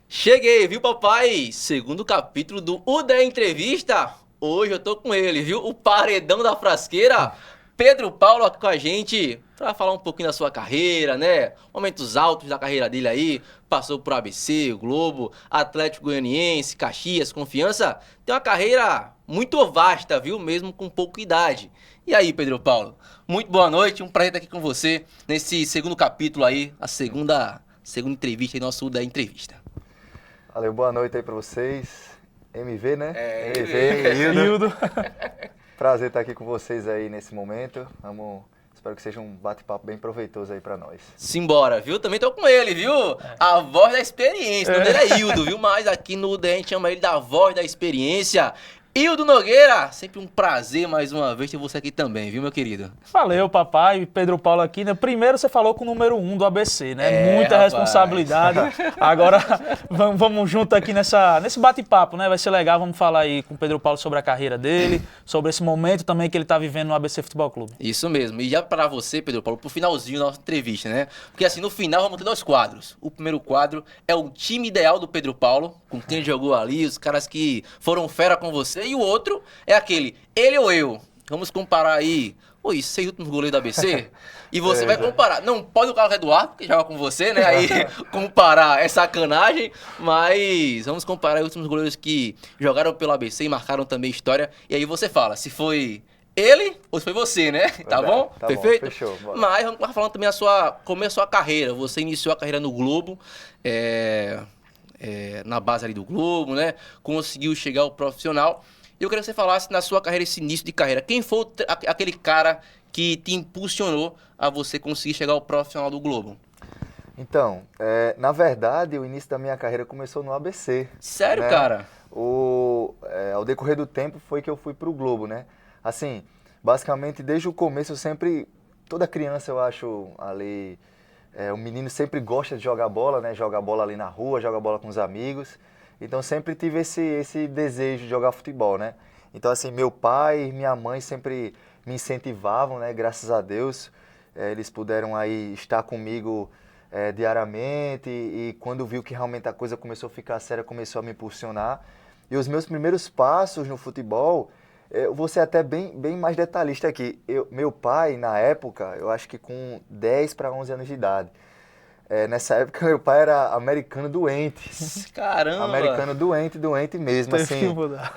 Cheguei, viu, papai? Segundo capítulo do UDE Entrevista. Hoje eu tô com ele, viu? O paredão da frasqueira, Pedro Paulo, aqui com a gente pra falar um pouquinho da sua carreira, né? Momentos altos da carreira dele aí. Passou por ABC, Globo, Atlético Goianiense, Caxias, Confiança. Tem uma carreira muito vasta, viu? Mesmo com pouca idade. E aí, Pedro Paulo? Muito boa noite, um prazer estar aqui com você nesse segundo capítulo aí, a segunda entrevista aí, nosso UDE Entrevista. Valeu, boa noite aí pra vocês. MV, né? MV. Hildo. Prazer estar aqui com vocês aí nesse momento. Espero que seja um bate-papo bem proveitoso aí pra nós. Simbora, viu? Também tô com ele, viu? A voz da experiência. O nome dele é Hildo, viu? Mas aqui no UDE a gente chama ele da voz da experiência. Hildo Nogueira, sempre um prazer mais uma vez ter você aqui também, viu, meu querido? Valeu, papai. Pedro Paulo aqui, né? Primeiro você falou com o número 1 do ABC, né? Muita rapaz. responsabilidade. Agora vamos junto aqui nesse bate-papo, né? Vai ser legal, vamos falar aí com o Pedro Paulo sobre a carreira dele, sobre esse momento também que ele tá vivendo no ABC Futebol Clube. Isso mesmo. E já para você, Pedro Paulo, pro finalzinho da nossa entrevista, né? Porque assim, no final vamos ter dois quadros. O primeiro quadro é o time ideal do Pedro Paulo, com quem jogou ali, os caras que foram fera com você. E o outro é aquele, ele ou eu. Vamos comparar aí, os 6 últimos goleiros da ABC. E você vai comparar. Não pode o Carlos Eduardo, que joga com você, né? Aí comparar é sacanagem. Mas vamos comparar os últimos goleiros que jogaram pelo ABC e marcaram também história. E aí você fala se foi ele ou se foi você, né? Tá bom? Tá Perfeito? bom, fechou. Bora. Mas vamos começar falando também como é a sua carreira. Você iniciou a carreira no Globo, na base ali do Globo, né? Conseguiu chegar ao profissional. Eu queria que você falasse na sua carreira, esse início de carreira. Quem foi aquele cara que te impulsionou a você conseguir chegar ao profissional do Globo? Então, na verdade, o início da minha carreira começou no ABC. Sério, né? cara? Ao decorrer do tempo foi que eu fui pro Globo, né? Assim, basicamente, desde o começo, toda criança, eu acho, ali, o menino sempre gosta de jogar bola, né? Joga bola ali na rua, joga bola com os amigos. Então, sempre tive esse desejo de jogar futebol, né? Então, assim, meu pai e minha mãe sempre me incentivavam, né? Graças a Deus, eles puderam aí estar comigo diariamente e quando viu que realmente a coisa começou a ficar séria, começou a me impulsionar. E os meus primeiros passos no futebol, eu vou ser até bem mais detalhista aqui. Meu pai, na época, eu acho que com 10 para 11 anos de idade, nessa época meu pai era americano doente. Caramba! Americano doente mesmo, Teve assim. que mudar.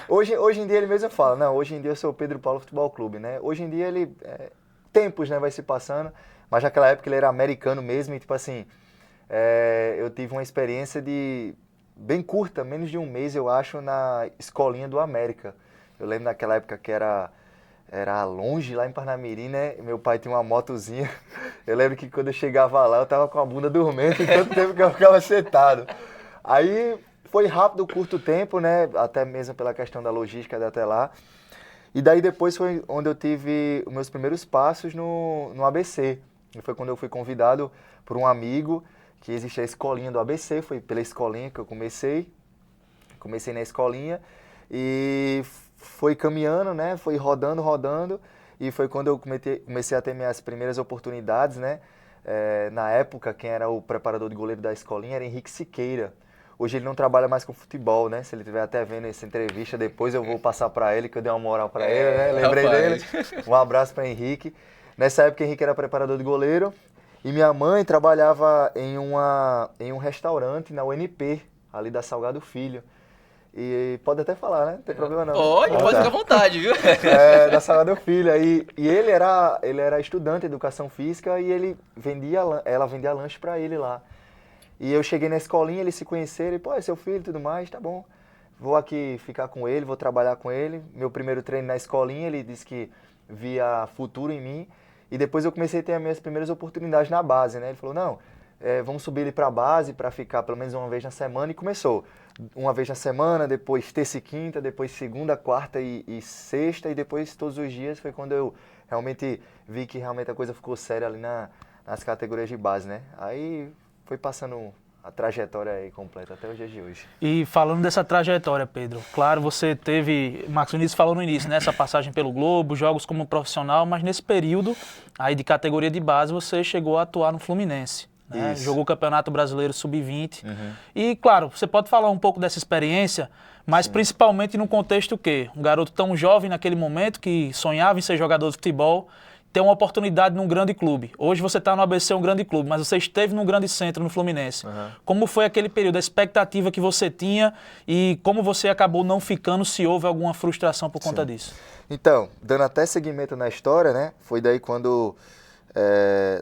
Hoje em dia ele mesmo fala, não, hoje em dia eu sou o Pedro Paulo Futebol Clube, né? Hoje em dia ele, tempos, né, vai se passando, mas naquela época ele era americano mesmo e tipo assim, eu tive uma experiência bem curta, menos de um mês eu acho, na escolinha do América. Eu lembro naquela época que era longe, lá em Parnamirim, né? Meu pai tinha uma motozinha. Eu lembro que quando eu chegava lá, eu tava com a bunda dormente, tanto tempo que eu ficava sentado. Aí foi rápido, curto tempo, né? Até mesmo pela questão da logística de até lá. E daí depois foi onde eu tive os meus primeiros passos no ABC. E foi quando eu fui convidado por um amigo que existia a escolinha do ABC. Foi pela escolinha que eu comecei. Comecei na escolinha e foi caminhando, né? Foi rodando. E foi quando eu comecei a ter minhas primeiras oportunidades, né? Na época, quem era o preparador de goleiro da escolinha era Henrique Siqueira. Hoje ele não trabalha mais com futebol, né? Se ele estiver até vendo essa entrevista, depois eu vou passar para ele, que eu dei uma moral para ele, né? Lembrei dele. Um abraço para Henrique. Nessa época, Henrique era preparador de goleiro e minha mãe trabalhava em um restaurante na UNP, ali da Salgado Filho. E pode até falar, né? Não tem problema não. Pode ficar à vontade, viu? Da Salgado Filho. E ele era estudante de educação física e ela vendia lanche para ele lá. E eu cheguei na escolinha, eles se conheceram, e pô, é seu filho e tudo mais, tá bom. Vou aqui ficar com ele, vou trabalhar com ele. Meu primeiro treino na escolinha, ele disse que via futuro em mim. E depois eu comecei a ter as minhas primeiras oportunidades na base, né? Ele falou, não, vamos subir ele pra base para ficar pelo menos uma vez na semana. E começou. Uma vez na semana, depois terça e quinta, depois segunda, quarta e sexta. E depois todos os dias foi quando eu realmente vi que realmente a coisa ficou séria ali nas categorias de base, né? Aí foi passando a trajetória aí completa até os dias de hoje. E falando dessa trajetória, Pedro, claro, você teve, Marcos Vinícius falou no início, né, essa passagem pelo Globo, jogos como profissional, mas nesse período aí de categoria de base você chegou a atuar no Fluminense, né? Isso. Jogou o Campeonato Brasileiro Sub-20. E, claro, você pode falar um pouco dessa experiência, mas principalmente no contexto que um garoto tão jovem naquele momento, que sonhava em ser jogador de futebol, ter uma oportunidade num grande clube. Hoje você está no ABC, um grande clube, mas você esteve num grande centro, no Fluminense. Como foi aquele período, a expectativa que você tinha e como você acabou não ficando, se houve alguma frustração por conta disso? Então, dando até seguimento na história, né? Foi daí quando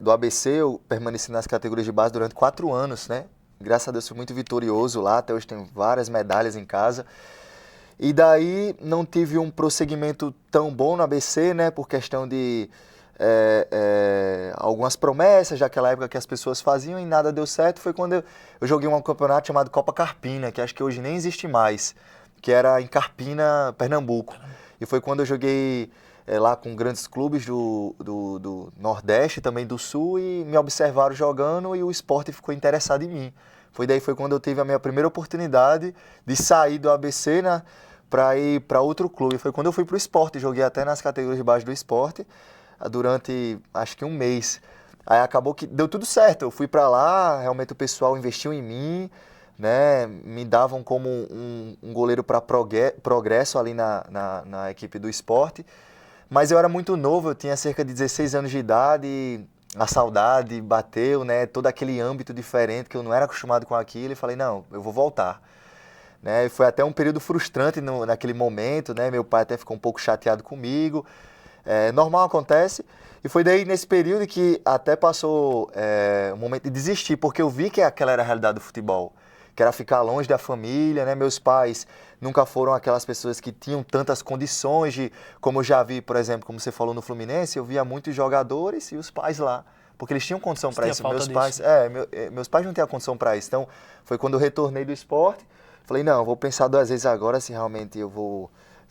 do ABC eu permaneci nas categorias de base durante 4 anos, né? Graças a Deus fui muito vitorioso lá, até hoje tenho várias medalhas em casa. E daí não tive um prosseguimento tão bom no ABC, né? Por questão de algumas promessas daquela época que as pessoas faziam e nada deu certo. Foi quando eu joguei um campeonato chamado Copa Carpina, que acho que hoje nem existe mais, que era em Carpina, Pernambuco. E foi quando eu joguei lá com grandes clubes do Nordeste, também do Sul, e me observaram jogando e o Sport ficou interessado em mim. Foi quando eu tive a minha primeira oportunidade de sair do ABC, né, para ir para outro clube. Foi quando eu fui para o Sport, joguei até nas categorias de base do Sport durante acho que um mês. Aí acabou que deu tudo certo, eu fui para lá, realmente o pessoal investiu em mim, né, me davam como um goleiro para progresso ali na equipe do Sport. Mas eu era muito novo, eu tinha cerca de 16 anos de idade, e a saudade bateu, né, todo aquele âmbito diferente, que eu não era acostumado com aquilo, e falei, não, eu vou voltar. Né, e foi até um período frustrante naquele momento, né, meu pai até ficou um pouco chateado comigo, normal, acontece. E foi daí nesse período que até passou o momento de desistir, porque eu vi que aquela era a realidade do futebol, que era ficar longe da família, né, meus pais nunca foram aquelas pessoas que tinham tantas condições de, como eu já vi, por exemplo, como você falou no Fluminense, eu via muitos jogadores e os pais lá, porque eles tinham condição para isso. Meus pais não tinham condição para isso. Então, foi quando eu retornei do esporte, falei, não, eu vou pensar 2 vezes agora se realmente eu vou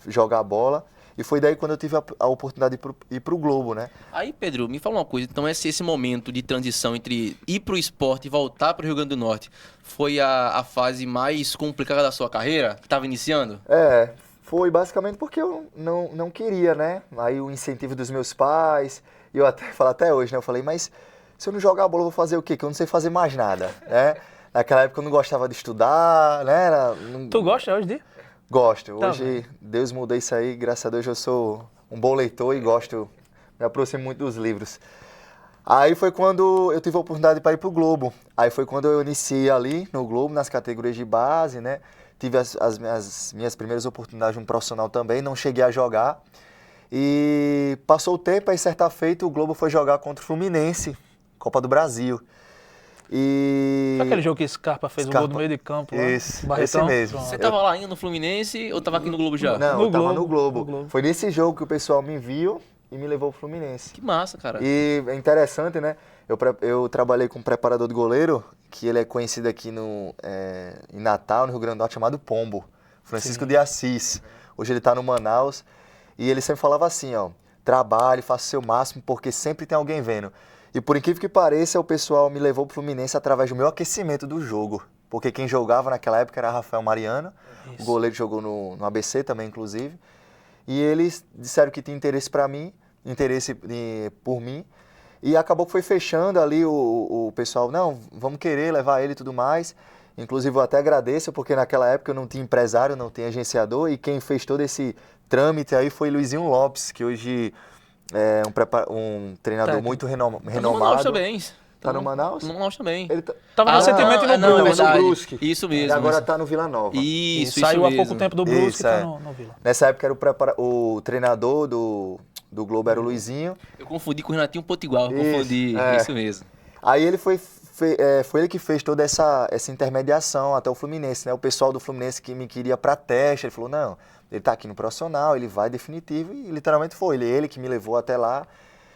jogar bola. E foi daí quando eu tive a oportunidade de ir para o Globo, né? Aí, Pedro, me fala uma coisa. Então, esse momento de transição entre ir para o esporte e voltar para o Rio Grande do Norte foi a fase mais complicada da sua carreira, que estava iniciando? Foi basicamente porque eu não queria, né? Aí o incentivo dos meus pais, e eu até falo até hoje, né? Eu falei, mas se eu não jogar bola, eu vou fazer o quê? Que eu não sei fazer mais nada, né? Naquela época eu não gostava de estudar, né? Tu gosta hoje de? Gosto. Tá Hoje, bem. Deus mudou isso aí, graças a Deus eu sou um bom leitor e gosto, me aproximo muito dos livros. Aí foi quando eu tive a oportunidade para ir para o Globo. Aí foi quando eu iniciei ali no Globo, nas categorias de base, né? Tive as minhas primeiras oportunidades de um profissional também, não cheguei a jogar. E passou o tempo, aí certa feita o Globo foi jogar contra o Fluminense, Copa do Brasil. Foi aquele jogo que Scarpa fez um gol do meio de campo lá? Isso, Barretão? esse mesmo. Pronto. Você tava lá ainda no Fluminense ou tava aqui no Globo já? Não, No eu tava Globo, no Globo. no Globo. Foi nesse jogo que o pessoal me viu e me levou pro Fluminense. Que massa, cara. E é interessante, né? Eu trabalhei com um preparador de goleiro, que ele é conhecido aqui em Natal, no Rio Grande do Norte, chamado Pombo. Francisco de Assis. Hoje ele tá no Manaus. E ele sempre falava assim, ó, trabalhe, faça o seu máximo, porque sempre tem alguém vendo. E por incrível que pareça, o pessoal me levou pro Fluminense através do meu aquecimento do jogo. Porque quem jogava naquela época era Rafael Mariano. Isso. O goleiro jogou no ABC também, inclusive. E eles disseram que tinha interesse por mim. E acabou que foi fechando ali o pessoal, não, vamos querer levar ele e tudo mais. Inclusive eu até agradeço, porque naquela época eu não tinha empresário, não tinha agenciador. E quem fez todo esse trâmite aí foi Luizinho Lopes, que hoje é um treinador Técnico. muito Tá no renomado. Manaus também. Tá no Manaus? No Manaus também. Ele tá... Tava recentemente no não, Brusque. verdade. Brusque. Isso E mesmo. agora isso. tá no Vila Nova. Isso Saiu há mesmo. pouco tempo do Brusque Isso, e tá é. no Vila. Nessa época era o treinador do Globo era o Luizinho. Eu confundi com o Renatinho Potiguar. Eu Isso, confundi. é. Isso mesmo. Aí ele foi ele que fez toda essa intermediação até o Fluminense, né? O pessoal do Fluminense que me queria para teste, ele falou, não, ele tá aqui no profissional, ele vai definitivo, e literalmente foi. Ele que me levou até lá.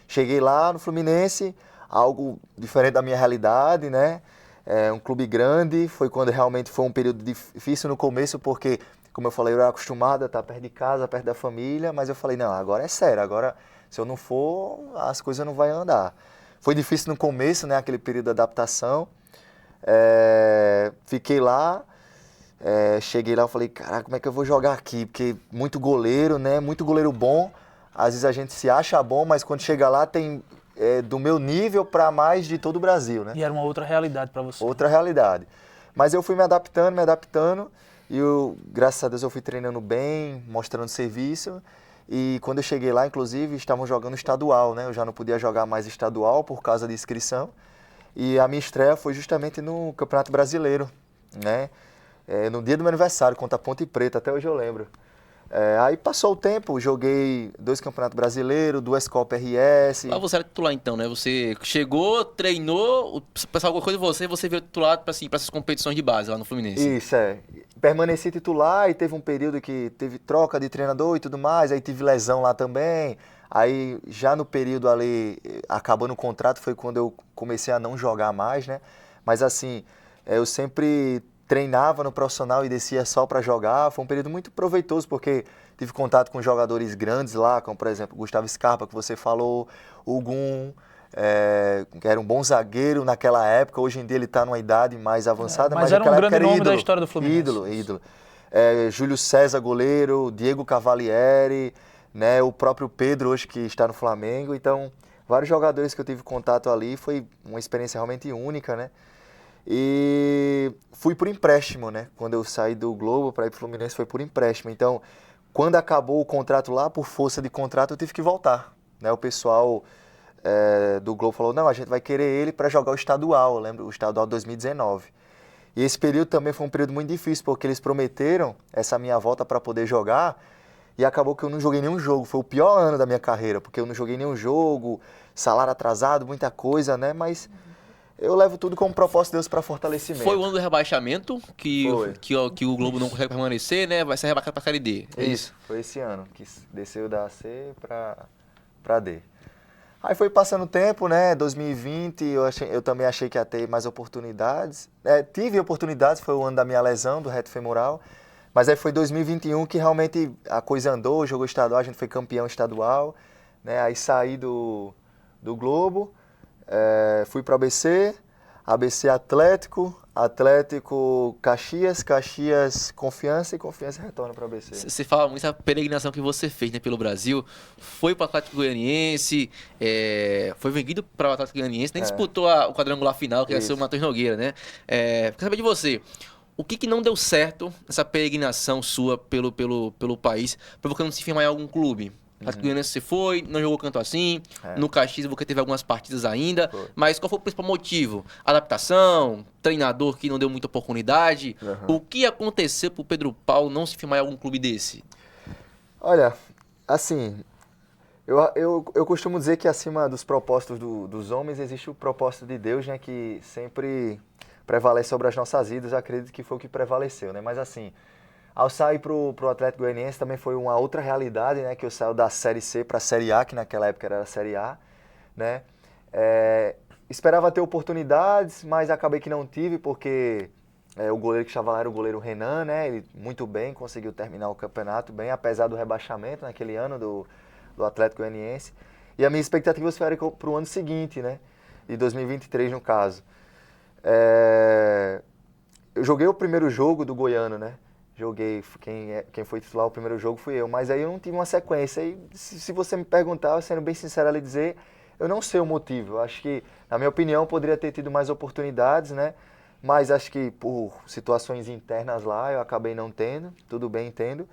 Cheguei lá no Fluminense, algo diferente da minha realidade, né? Um clube grande, foi quando realmente foi um período difícil no começo, porque, como eu falei, eu era acostumado a estar perto de casa, perto da família, mas eu falei, não, agora é sério, agora se eu não for, as coisas não vão andar. Foi difícil no começo, né, aquele período de adaptação. Fiquei lá, cheguei lá e falei, caraca, como é que eu vou jogar aqui? Porque muito goleiro, né, muito goleiro bom. Às vezes a gente se acha bom, mas quando chega lá tem do meu nível para mais de todo o Brasil, né? E era uma outra realidade para você. Outra realidade. Mas eu fui me adaptando, e graças a Deus eu fui treinando bem, mostrando serviço. E quando eu cheguei lá, inclusive, estavam jogando estadual, né? Eu já não podia jogar mais estadual por causa de inscrição. E a minha estreia foi justamente no Campeonato Brasileiro, né? No dia do meu aniversário, contra a Ponte Preta, até hoje eu lembro. Aí passou o tempo, joguei 2 Campeonatos Brasileiros, 2 Copa RS. Mas você era titular então, né? Você chegou, treinou, pensava alguma coisa de você, você veio titular para essas competições de base lá no Fluminense. Isso, permaneci titular e teve um período que teve troca de treinador e tudo mais, aí tive lesão lá também. Aí já no período ali, acabando o contrato, foi quando eu comecei a não jogar mais, né? Mas assim, eu sempre treinava no profissional e descia só para jogar. Foi um período muito proveitoso, porque tive contato com jogadores grandes lá, como por exemplo Gustavo Scarpa, que você falou, o Gum, que era um bom zagueiro naquela época. Hoje em dia ele está numa idade mais avançada, mas mas era um naquela grande época era nome ídolo, da história do Fluminense. Ídolo. Júlio César, goleiro, Diego Cavalieri, né, o próprio Pedro hoje que está no Flamengo. Então, vários jogadores que eu tive contato ali, foi uma experiência realmente única, né? E fui por empréstimo, né? Quando eu saí do Globo para ir para o Fluminense foi por empréstimo. Então, quando acabou o contrato lá, por força de contrato, eu tive que voltar, né? O pessoal do Globo falou, não, a gente vai querer ele para jogar o estadual, eu lembro, o estadual 2019. E esse período também foi um período muito difícil, porque eles prometeram essa minha volta para poder jogar, e acabou que eu não joguei nenhum jogo. Foi o pior ano da minha carreira, porque eu não joguei nenhum jogo, salário atrasado, muita coisa, né? Mas eu levo tudo como propósito de Deus para fortalecimento. Foi o ano do rebaixamento, que o Globo não consegue permanecer, né? Vai ser rebaixado para a Série D. Isso, foi esse ano, que desceu da C para D. Aí foi passando o tempo, né? 2020, eu também achei que ia ter mais oportunidades. Tive oportunidades, foi o ano da minha lesão, do reto femoral. Mas aí foi 2021 que realmente a coisa andou, jogou estadual, a gente foi campeão estadual, né? Aí saí do Globo, fui para ABC Atlético Caxias, Caxias Confiança e Confiança retorna para ABC. Você fala muito essa peregrinação que você fez, né, pelo Brasil, foi para o Atlético Goianiense, foi vendido para o Atlético Goianiense, nem disputou o quadrangular final, que ia ser o Matheus Nogueira, né? Quero saber de você. O que não deu certo nessa peregrinação sua pelo país, para você não se firmar em algum clube? Atlético Goianiense você foi, não jogou canto assim, no Caxias você teve algumas partidas ainda, mas qual foi o principal motivo? Adaptação, treinador que não deu muita oportunidade? O que aconteceu pro Pedro Paulo não se firmar em algum clube desse? Olha, assim, eu costumo dizer que acima dos propósitos dos homens existe o propósito de Deus, né, que sempre prevalece sobre as nossas vidas. Eu acredito que foi o que prevaleceu, né? Mas assim, ao sair pro Atlético Goianiense também foi uma outra realidade, né? Que eu saí da Série C para a Série A, que naquela época era a Série A, né? Esperava ter oportunidades, mas acabei que não tive, porque o goleiro que estava lá era o goleiro Renan, né? Ele muito bem, conseguiu terminar o campeonato bem, apesar do rebaixamento naquele ano do Atlético Goianiense. E a minha expectativa era para o ano seguinte, né? De 2023, no caso. Eu joguei o primeiro jogo do Goiano, né? Joguei, quem foi titular o primeiro jogo fui eu, mas aí eu não tive uma sequência. E se você me perguntar, sendo bem sincero ali dizer, eu não sei o motivo. Eu acho que, na minha opinião, poderia ter tido mais oportunidades, né? Mas acho que por situações internas lá, eu acabei não tendo, tudo bem, entendo.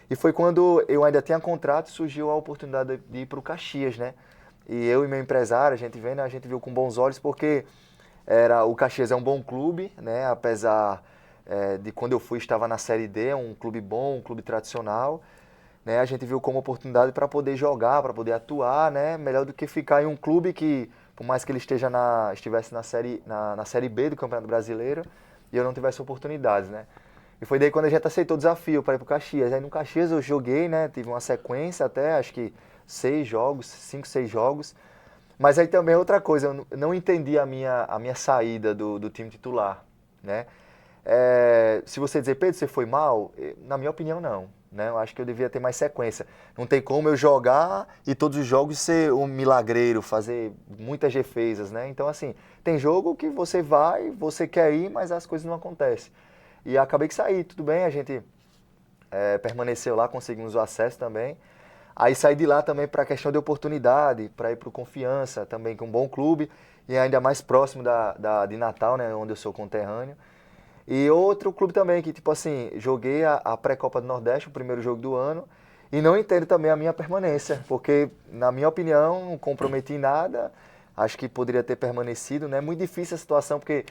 E foi quando eu ainda tinha contrato, surgiu a oportunidade de ir para o Caxias, né? E eu e meu empresário, a gente viu com bons olhos, porque o Caxias é um bom clube, né? Apesar de quando eu fui estava na Série D, é um clube bom, um clube tradicional, né? A gente viu como oportunidade para poder jogar, para poder atuar, né? Melhor do que ficar em um clube que, por mais que ele estivesse na série B do Campeonato Brasileiro, e eu não tivesse oportunidades, né? E foi daí quando a gente aceitou o desafio para ir para o Caxias. Aí no Caxias eu joguei, né? Tive uma sequência até, acho que 5, 6 jogos. Mas aí também outra coisa, eu não entendi a minha saída do time titular, né? Se você dizer, Pedro, você foi mal, na minha opinião não, né? Eu acho que eu devia ter mais sequência. Não tem como eu jogar e todos os jogos ser um milagreiro, fazer muitas defesas, né? Então assim, tem jogo que você vai, você quer ir, mas as coisas não acontecem. E acabei que saí, tudo bem, a gente permaneceu lá, conseguimos o acesso também. Aí saí de lá também para a questão de oportunidade, para ir para o Confiança, também que é um bom clube, e ainda mais próximo de Natal, né, onde eu sou conterrâneo. E outro clube também que, tipo assim, joguei a pré-Copa do Nordeste, o primeiro jogo do ano, e não entendo também a minha permanência, porque, na minha opinião, não comprometi em nada, acho que poderia ter permanecido, né? É muito difícil a situação, porque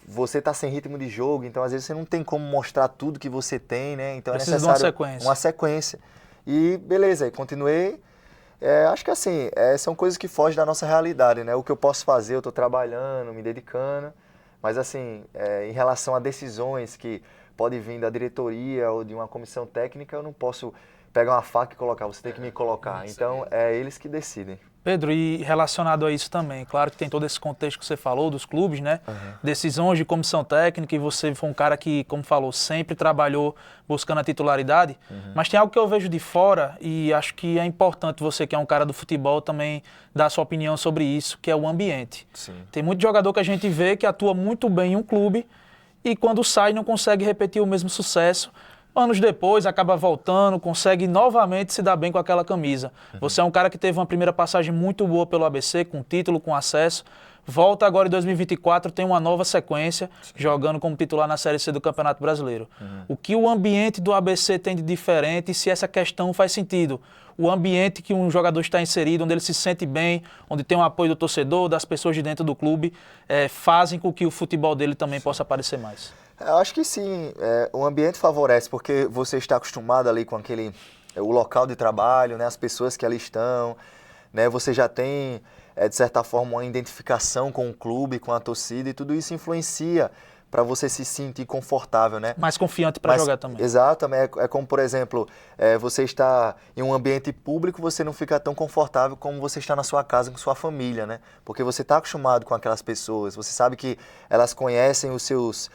você tá sem ritmo de jogo, então às vezes você não tem como mostrar tudo que você tem, né? Então Precisa é necessário de uma sequência. E beleza, aí continuei. Acho que assim, são coisas que fogem da nossa realidade, né? O que eu posso fazer, eu estou trabalhando, me dedicando, mas assim, em relação a decisões que podem vir da diretoria ou de uma comissão técnica, eu não posso pegar uma faca e colocar, você tem que me colocar. Então, é eles que decidem. Pedro, e relacionado a isso também, claro que tem todo esse contexto que você falou dos clubes, né? Decisões de comissão técnica, e você foi um cara que, como falou, sempre trabalhou buscando a titularidade, mas tem algo que eu vejo de fora e acho que é importante você, que é um cara do futebol, também dar sua opinião sobre isso, que é o ambiente. Sim. Tem muito jogador que a gente vê que atua muito bem em um clube e quando sai não consegue repetir o mesmo sucesso. Anos depois, acaba voltando, consegue novamente se dar bem com aquela camisa. Você é um cara que teve uma primeira passagem muito boa pelo ABC, com título, com acesso. Volta agora em 2024, tem uma nova sequência, jogando como titular na Série C do Campeonato Brasileiro. O que o ambiente do ABC tem de diferente e se essa questão faz sentido? O ambiente que um jogador está inserido, onde ele se sente bem, onde tem o apoio do torcedor, das pessoas de dentro do clube, fazem com que o futebol dele também possa aparecer mais. Eu acho que sim, o ambiente favorece, porque você está acostumado ali com o local de trabalho, né, as pessoas que ali estão, né, você já tem, de certa forma, uma identificação com o clube, com a torcida, e tudo isso influencia para você se sentir confortável, né? Mais confiante para jogar também. Exato, também é como, por exemplo, você está em um ambiente público, você não fica tão confortável como você está na sua casa com sua família, né? Porque você está acostumado com aquelas pessoas, você sabe que elas conhecem os seus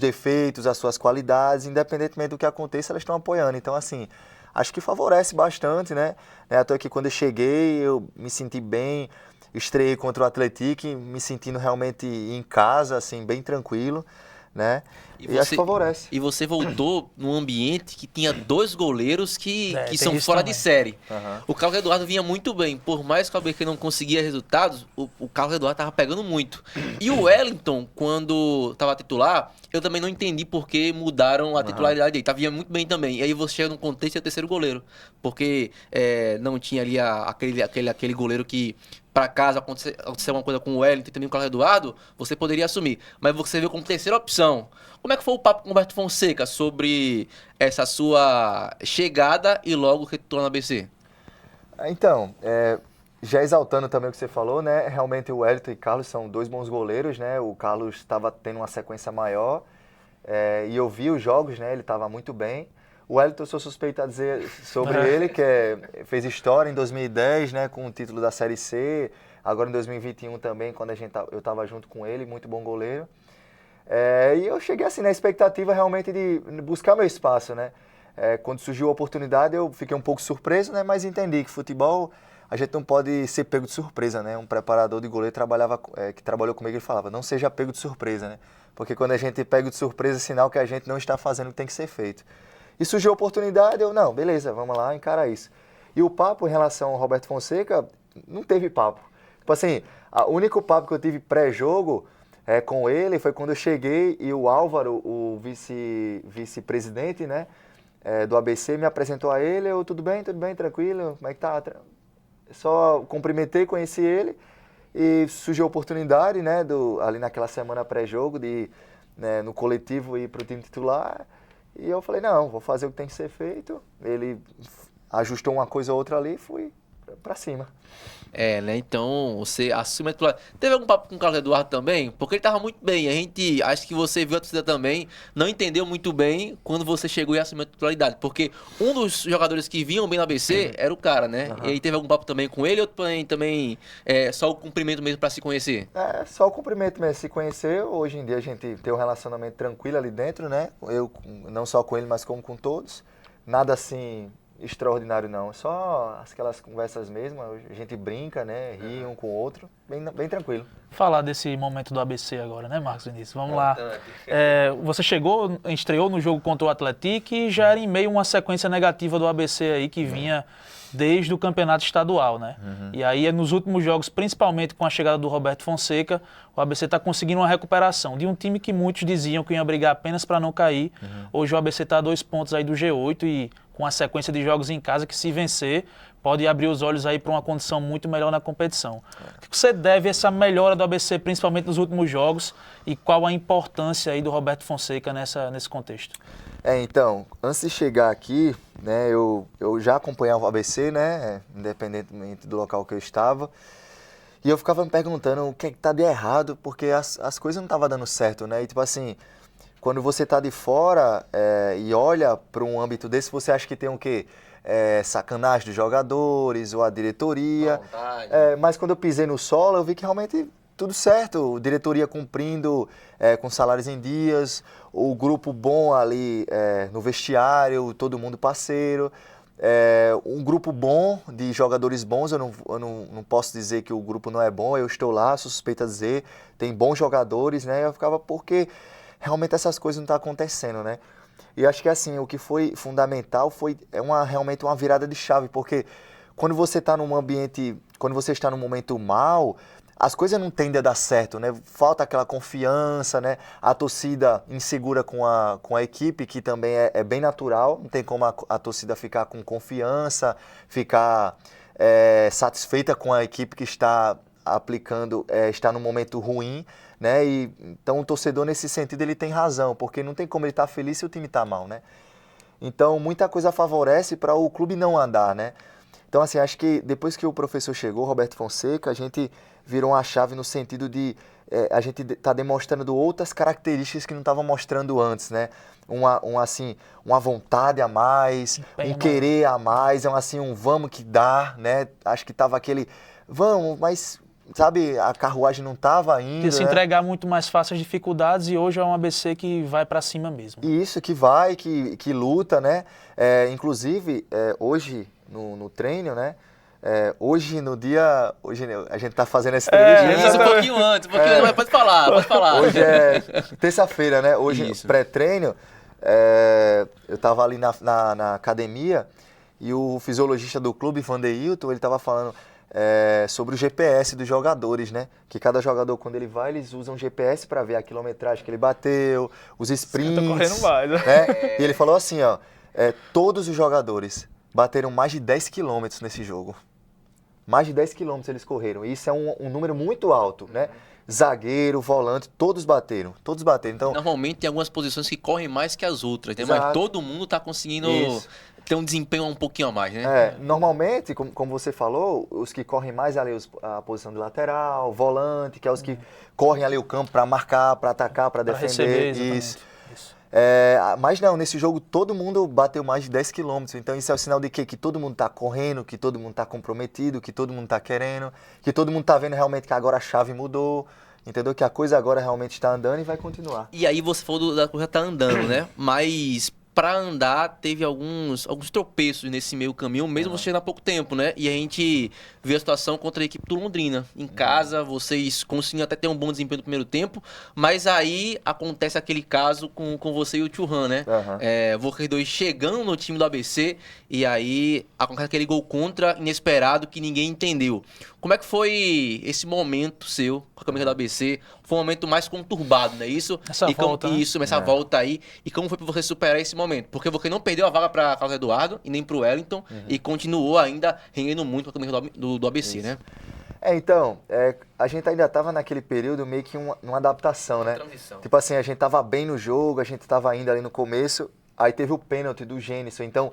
defeitos, as suas qualidades, independentemente do que aconteça, elas estão apoiando. Então, assim, acho que favorece bastante, né? Até aqui quando eu cheguei, eu me senti bem, estreiei contra o Atlético, me sentindo realmente em casa, assim, bem tranquilo, né? E acho que favorece. E você voltou num ambiente que tinha 2 goleiros que são fora também de série. O Carlos Eduardo vinha muito bem. Por mais que o ABC não conseguia resultados, o Carlos Eduardo estava pegando muito. E o Wellington, quando estava titular, eu também não entendi por que mudaram a titularidade dele. Vinha muito bem também. E aí você chega num contexto e é o terceiro goleiro. Porque não tinha ali aquele goleiro que, para caso acontecer alguma coisa com o Wellington e também com o Carlos Eduardo, você poderia assumir. Mas você veio como terceira opção. Como é que foi o papo com o Humberto Fonseca sobre essa sua chegada e logo retorno na ABC? Então, já exaltando também o que você falou, né? Realmente o Wellington e o Carlos são 2 bons goleiros, né? O Carlos estava tendo uma sequência maior e eu vi os jogos, né? Ele estava muito bem. O Wellington, eu sou suspeito a dizer sobre ele, que fez história em 2010, né? Com o título da Série C. Agora em 2021 também, quando eu estava junto com ele, muito bom goleiro. E eu cheguei assim na expectativa realmente de buscar meu espaço, né? Quando surgiu a oportunidade eu fiquei um pouco surpreso, né? Mas entendi que futebol a gente não pode ser pego de surpresa, né? Um preparador de goleiro que trabalhou comigo, ele falava, não seja pego de surpresa, né? Porque quando a gente é pego de surpresa é sinal que a gente não está fazendo o que tem que ser feito. E surgiu a oportunidade, não, beleza, vamos lá, encara isso. E o papo em relação ao Roberto Fonseca, não teve papo. Tipo assim, o único papo que eu tive pré-jogo com ele foi quando eu cheguei e o Álvaro, o vice-presidente, né, do ABC, me apresentou a ele, tudo bem, tranquilo, como é que tá? Só cumprimentei, conheci ele e surgiu a oportunidade, né, ali naquela semana pré-jogo de, né, no coletivo ir para o time titular. E eu falei, não, vou fazer o que tem que ser feito. Ele ajustou uma coisa ou outra ali e fui pra cima. Né? Então, você assume a titular. Teve algum papo com o Carlos Eduardo também? Porque ele tava muito bem. Acho que você viu a torcida também, não entendeu muito bem quando você chegou e assumiu a titularidade. Porque um dos jogadores que vinham bem no ABC era o cara, né? E aí teve algum papo também com ele ou também só o cumprimento mesmo pra se conhecer? Só o cumprimento mesmo, se conhecer. Hoje em dia a gente tem um relacionamento tranquilo ali dentro, né? Eu, não só com ele, mas como com todos. Nada assim extraordinário, não. Só aquelas conversas mesmo, a gente brinca, né? Ri um com o outro, bem tranquilo. Falar desse momento do ABC agora, né, Marcos Vinícius? Vamos lá. Você estreou no jogo contra o Atlético e já era em meio a uma sequência negativa do ABC aí que vinha desde o campeonato estadual, né? E aí, nos últimos jogos, principalmente com a chegada do Roberto Fonseca, o ABC está conseguindo uma recuperação de um time que muitos diziam que ia brigar apenas para não cair. Hoje o ABC está a 2 pontos aí do G8 e com a sequência de jogos em casa que, se vencer, pode abrir os olhos aí para uma condição muito melhor na competição. O que você deve a essa melhora do ABC, principalmente nos últimos jogos, e qual a importância aí do Roberto Fonseca nesse contexto? Então, antes de chegar aqui, né, eu já acompanhava o ABC, né, independentemente do local que eu estava, e eu ficava me perguntando o que é que tá de errado, porque as coisas não estavam dando certo, né, e tipo assim, quando você tá de fora e olha para um âmbito desse, você acha que tem o quê? Sacanagem dos jogadores ou a diretoria, mas quando eu pisei no solo, eu vi que realmente tudo certo, diretoria cumprindo com salários em dias, o grupo bom ali no vestiário, todo mundo parceiro, um grupo bom de jogadores bons. Eu não posso dizer que o grupo não é bom, eu estou lá, sou suspeito a dizer, tem bons jogadores, né? Eu ficava, porque realmente essas coisas não estão acontecendo, né? E acho que assim, o que foi fundamental foi realmente uma virada de chave, porque quando você está num ambiente, quando você está num momento mal, as coisas não tendem a dar certo, né? Falta aquela confiança, né? A torcida insegura com a equipe, que também é bem natural, não tem como a torcida ficar com confiança, ficar satisfeita com a equipe que está aplicando, está num momento ruim, né? E então o torcedor, nesse sentido, ele tem razão, porque não tem como ele estar feliz se o time está mal, né? Então muita coisa favorece para o clube não andar, né? Então assim, acho que depois que o professor chegou, Roberto Fonseca, a gente virou uma chave no sentido de a gente tá demonstrando outras características que não estava mostrando antes, né? Uma vontade a mais, querer a mais, um vamos que dá, né? Acho que tava aquele vamos, mas sabe, a carruagem não estava indo. Se entregar muito mais fácil as dificuldades, e hoje é um ABC que vai para cima mesmo. Isso, que vai, que luta, né? Inclusive, hoje no treino, né? Hoje no dia... Hoje a gente tá fazendo esse treino. Isso, um pouquinho antes, mas pode falar. Hoje é terça-feira, né? Hoje, pré-treino, eu tava ali na academia e o fisiologista do clube, Vandeilton, ele tava falando sobre o GPS dos jogadores, né? Que cada jogador, quando ele vai, eles usam GPS para ver a quilometragem que ele bateu, os sprints. Tá correndo mais, né? E ele falou assim, ó, todos os jogadores bateram mais de 10 quilômetros nesse jogo. Mais de 10 quilômetros eles correram. E isso é um número muito alto, né? Zagueiro, volante, todos bateram. Então, normalmente tem algumas posições que correm mais que as outras, né? Mas todo mundo está conseguindo ter um desempenho um pouquinho a mais, né? Normalmente, como você falou, os que correm mais ali a posição de lateral, volante, que é os que correm ali o campo para marcar, para atacar, para defender. Receber, isso. Mas não, nesse jogo todo mundo bateu mais de 10 quilômetros, então isso é o sinal de quê? Que todo mundo está correndo, que todo mundo está comprometido, que todo mundo está querendo, que todo mundo está vendo realmente que agora a chave mudou, entendeu? Que a coisa agora realmente está andando e vai continuar. E aí você falou da coisa tá andando, né? Mas para andar teve alguns tropeços nesse meio caminho, mesmo você chegando há pouco tempo, né? E a gente viu a situação contra a equipe do Londrina. Em casa, vocês conseguiram até ter um bom desempenho no primeiro tempo, mas aí acontece aquele caso com você e o Churran, né? Vocês dois chegando no time do ABC e aí acontece aquele gol contra inesperado que ninguém entendeu. Como é que foi esse momento seu com a camisa do ABC? Foi um momento mais conturbado, né? Essa volta aí. E como foi para você superar esse momento? Porque você não perdeu a vaga para Carlos Eduardo e nem para o Wellington e continuou ainda rendendo muito com a camisa do ABC, né? Então, a gente ainda estava naquele período meio que uma adaptação, né? Transição. Tipo assim, a gente estava bem no jogo, a gente estava ainda ali no começo, aí teve o pênalti do Gênison, então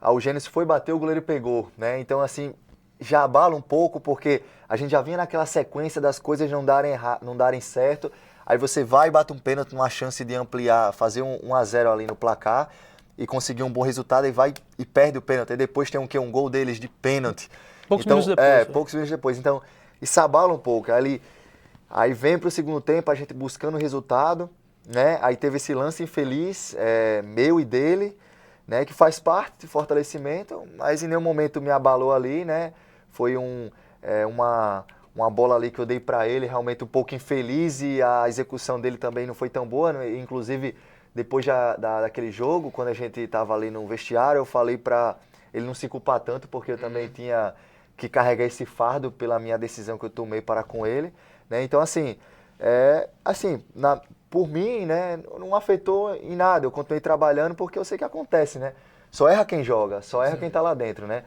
o Gênison foi bater, o goleiro pegou, né? Então, assim, já abala um pouco, porque a gente já vinha naquela sequência das coisas não darem certo, aí você vai e bate um pênalti numa chance de ampliar, fazer um 1-0 ali no placar e conseguir um bom resultado, e vai e perde o pênalti, e depois tem um gol deles de pênalti. Poucos minutos depois. Poucos minutos depois. Então, isso abala um pouco. Aí vem para o segundo tempo, a gente buscando o resultado, né? Aí teve esse lance infeliz, meu e dele, né, que faz parte de fortalecimento, mas em nenhum momento me abalou ali, né? Foi uma bola ali que eu dei para ele, realmente um pouco infeliz, e a execução dele também não foi tão boa, né? Inclusive depois daquele jogo, quando a gente estava ali no vestiário, eu falei para ele não se culpar tanto, porque eu também tinha que carregar esse fardo pela minha decisão que eu tomei para com ele, né? Então assim, por mim, né, não afetou em nada. Eu continuei trabalhando porque eu sei que acontece, né? Só erra quem joga, só erra quem tá lá dentro, né?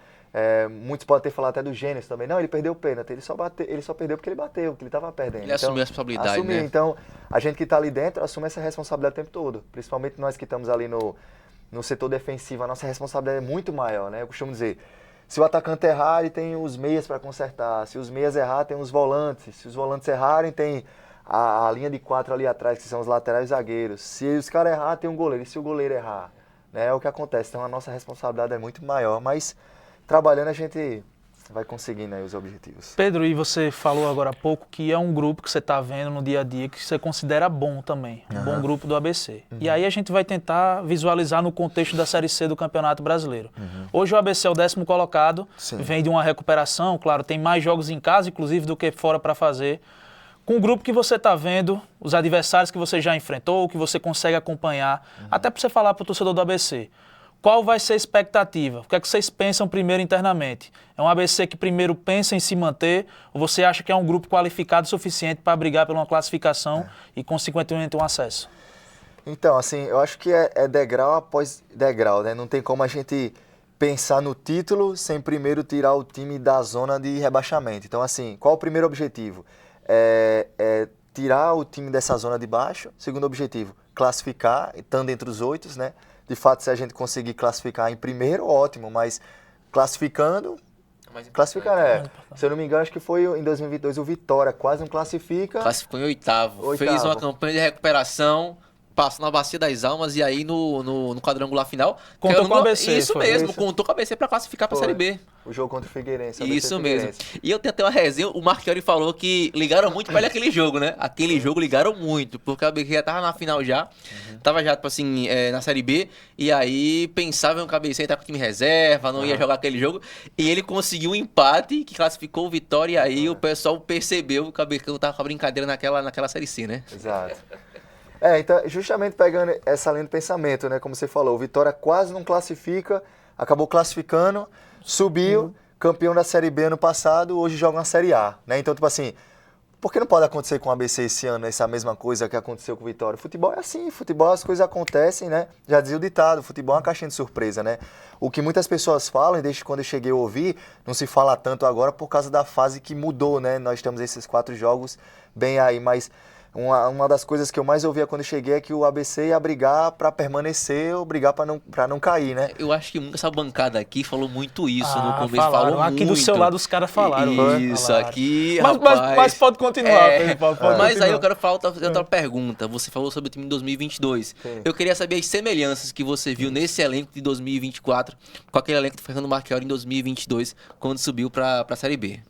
Muitos podem ter falado até do Gênesis também. Não, ele perdeu o pênalti. Ele só perdeu porque ele bateu, porque ele tava perdendo. Ele assumiu a responsabilidade, né? Então, a gente que tá ali dentro assume essa responsabilidade o tempo todo. Principalmente nós que estamos ali no setor defensivo. A nossa responsabilidade é muito maior, né? Eu costumo dizer, se o atacante errar, ele tem os meias para consertar. Se os meias errar, tem os volantes. Se os volantes errarem, tem a linha de 4 ali atrás, que são os laterais e zagueiros. Se os caras errar, tem um goleiro. E se o goleiro errar? Né, é o que acontece. Então a nossa responsabilidade é muito maior, mas trabalhando a gente vai conseguindo aí os objetivos. Pedro, e você falou agora há pouco que é um grupo que você está vendo no dia a dia que você considera bom também, um bom grupo do ABC. E aí a gente vai tentar visualizar no contexto da Série C do Campeonato Brasileiro. Hoje o ABC é o 10º colocado, vem de uma recuperação, claro, tem mais jogos em casa, inclusive, do que fora para fazer. Com o grupo que você está vendo, os adversários que você já enfrentou, que você consegue acompanhar, até para você falar para o torcedor do ABC, qual vai ser a expectativa? O que é que vocês pensam primeiro internamente? É um ABC que primeiro pensa em se manter, ou você acha que é um grupo qualificado o suficiente para brigar por uma classificação e, consequentemente, um acesso? Então, assim, eu acho que é degrau após degrau, né? Não tem como a gente pensar no título sem primeiro tirar o time da zona de rebaixamento. Então, assim, qual o primeiro objetivo? Tirar o time dessa zona de baixo. Segundo objetivo, classificar, estando entre os 8, né? De fato, se a gente conseguir classificar em primeiro, ótimo, mas classificando, se eu não me engano, acho que foi em 2022 o Vitória, quase não classifica. Classificou em oitavo. Fez uma campanha de recuperação, passou na Bacia das Almas e aí no quadrangular final... Contou com o ABC. Isso mesmo, contou com o ABC para classificar para a Série B. O jogo contra o Figueirense. Isso mesmo. E eu tenho até uma resenha, o Marchiori falou que ligaram muito pra ele aquele jogo, né? Aquele jogo ligaram muito, porque o ABC já tava na final já, tava já, tipo assim, na Série B, e aí pensava em um ABC entrar com o time reserva, não ia jogar aquele jogo, e ele conseguiu um empate que classificou o Vitória, e aí o pessoal percebeu que o ABC tava com a brincadeira naquela Série C, né? Exato. Então, justamente pegando essa linha de pensamento, né? Como você falou, o Vitória quase não classifica, acabou classificando, subiu, campeão da Série B ano passado, hoje joga na Série A, né? Então, tipo assim, por que não pode acontecer com o ABC esse ano, essa mesma coisa que aconteceu com o Vitória? Futebol é assim, futebol as coisas acontecem, né? Já dizia o ditado, futebol é uma caixinha de surpresa, né? O que muitas pessoas falam, e desde quando eu cheguei a ouvir, não se fala tanto agora por causa da fase que mudou, né? Nós temos esses 4 jogos bem aí, mas... Uma das coisas que eu mais ouvia quando eu cheguei é que o ABC ia brigar para permanecer ou brigar para não cair, né? Eu acho que essa bancada aqui falou muito isso no começo. Falou aqui muito. Do seu lado os caras falaram. Isso, aqui, rapaz... Mas pode continuar, Pedro, pode Mas continuar. aí eu quero falar outra pergunta. Você falou sobre o time de 2022. Sim. Eu queria saber as semelhanças que você viu nesse elenco de 2024 com aquele elenco do Fernando Marchiori em 2022, quando subiu para a Série B.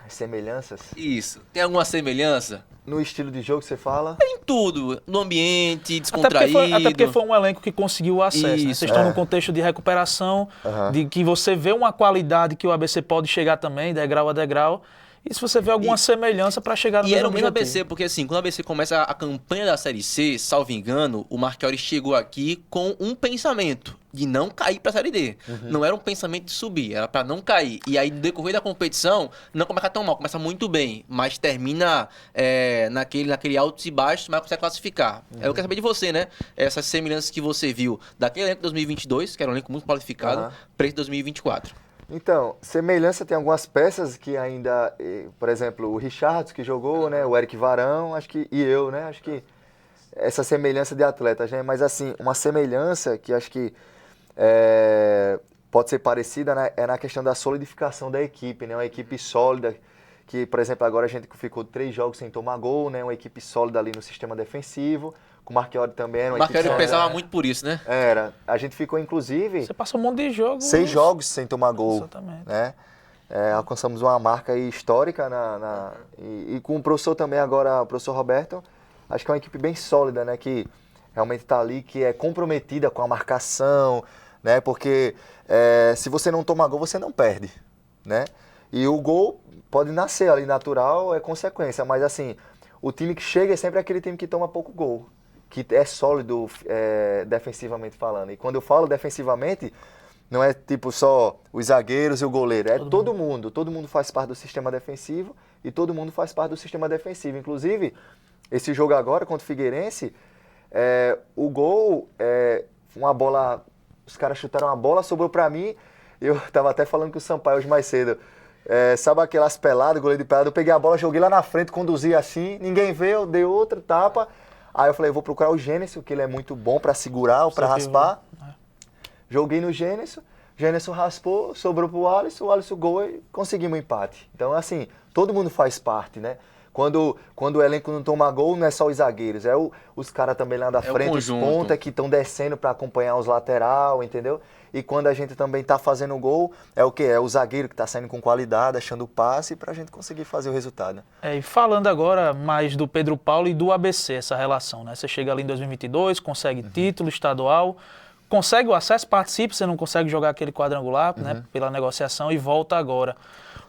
Semelhanças? Isso. Tem alguma semelhança? No estilo de jogo que você fala? Em tudo. No ambiente, descontraído. Até porque foi um elenco que conseguiu o acesso. Né? Vocês estão num contexto de recuperação, de que você vê uma qualidade que o ABC pode chegar também, degrau a degrau. E se você vê alguma semelhança para chegar no mesmo era o mesmo objetivo. ABC, porque assim, quando o ABC começa a campanha da Série C, salvo engano, o Marchiori chegou aqui com um pensamento de não cair pra Série D. Não era um pensamento de subir, era pra não cair. E aí, no decorrer da competição, não começa tão mal, começa muito bem, mas termina naquele altos e baixos, mas consegue classificar. Eu quero saber de você, né? Essas semelhanças que você viu daquele elenco de 2022, que era um elenco muito qualificado, para esse 2024. Então, semelhança tem algumas peças que ainda, por exemplo, o Richards que jogou, né, o Eric Varão, acho que, e eu, né, acho que essa semelhança de atletas, né, mas assim, uma semelhança que acho que pode ser parecida, né, é na questão da solidificação da equipe, né, uma equipe sólida, que, por exemplo, agora a gente ficou 3 jogos sem tomar gol, né, uma equipe sólida ali no sistema defensivo. Com o Marchiori também era uma equipe sólida. O Marchiori pesava muito por isso, né? Era. A gente ficou, inclusive... Você passou um monte de jogos. 6 jogos sem tomar gol. Exatamente. Né? Alcançamos uma marca aí histórica e com o professor também agora, o professor Roberto, acho que é uma equipe bem sólida, né? Que realmente está ali, que é comprometida com a marcação, né? Porque se você não toma gol, você não perde, né? E o gol pode nascer ali natural, é consequência, mas assim, o time que chega é sempre aquele time que toma pouco gol, que é sólido defensivamente falando. E quando eu falo defensivamente, não é tipo só os zagueiros e o goleiro, é todo mundo faz parte do sistema defensivo e todo mundo faz parte do sistema defensivo. Inclusive, esse jogo agora contra o Figueirense, o gol, uma bola, os caras chutaram a bola, sobrou pra mim, eu tava até falando com o Sampaio hoje mais cedo, sabe aquelas peladas, goleiro de pelada, eu peguei a bola, joguei lá na frente, conduzi assim, ninguém veio, dei outra tapa, aí eu falei, eu vou procurar o Gênesis, que ele é muito bom pra segurar ou pra raspar. Joguei no Gênesis raspou, sobrou pro Alisson, o Alisson gol e conseguimos o empate. Então, assim, todo mundo faz parte, né? Quando o elenco não toma gol, não é só os zagueiros, os caras também lá da frente, os pontas que estão descendo para acompanhar os lateral, entendeu? E quando a gente também tá fazendo gol, é o quê? É o zagueiro que tá saindo com qualidade, achando o passe pra gente conseguir fazer o resultado. E falando agora mais do Pedro Paulo e do ABC, essa relação, né? Você chega ali em 2022, consegue título estadual, consegue o acesso, participa, você não consegue jogar aquele quadrangular, né, pela negociação, e volta agora.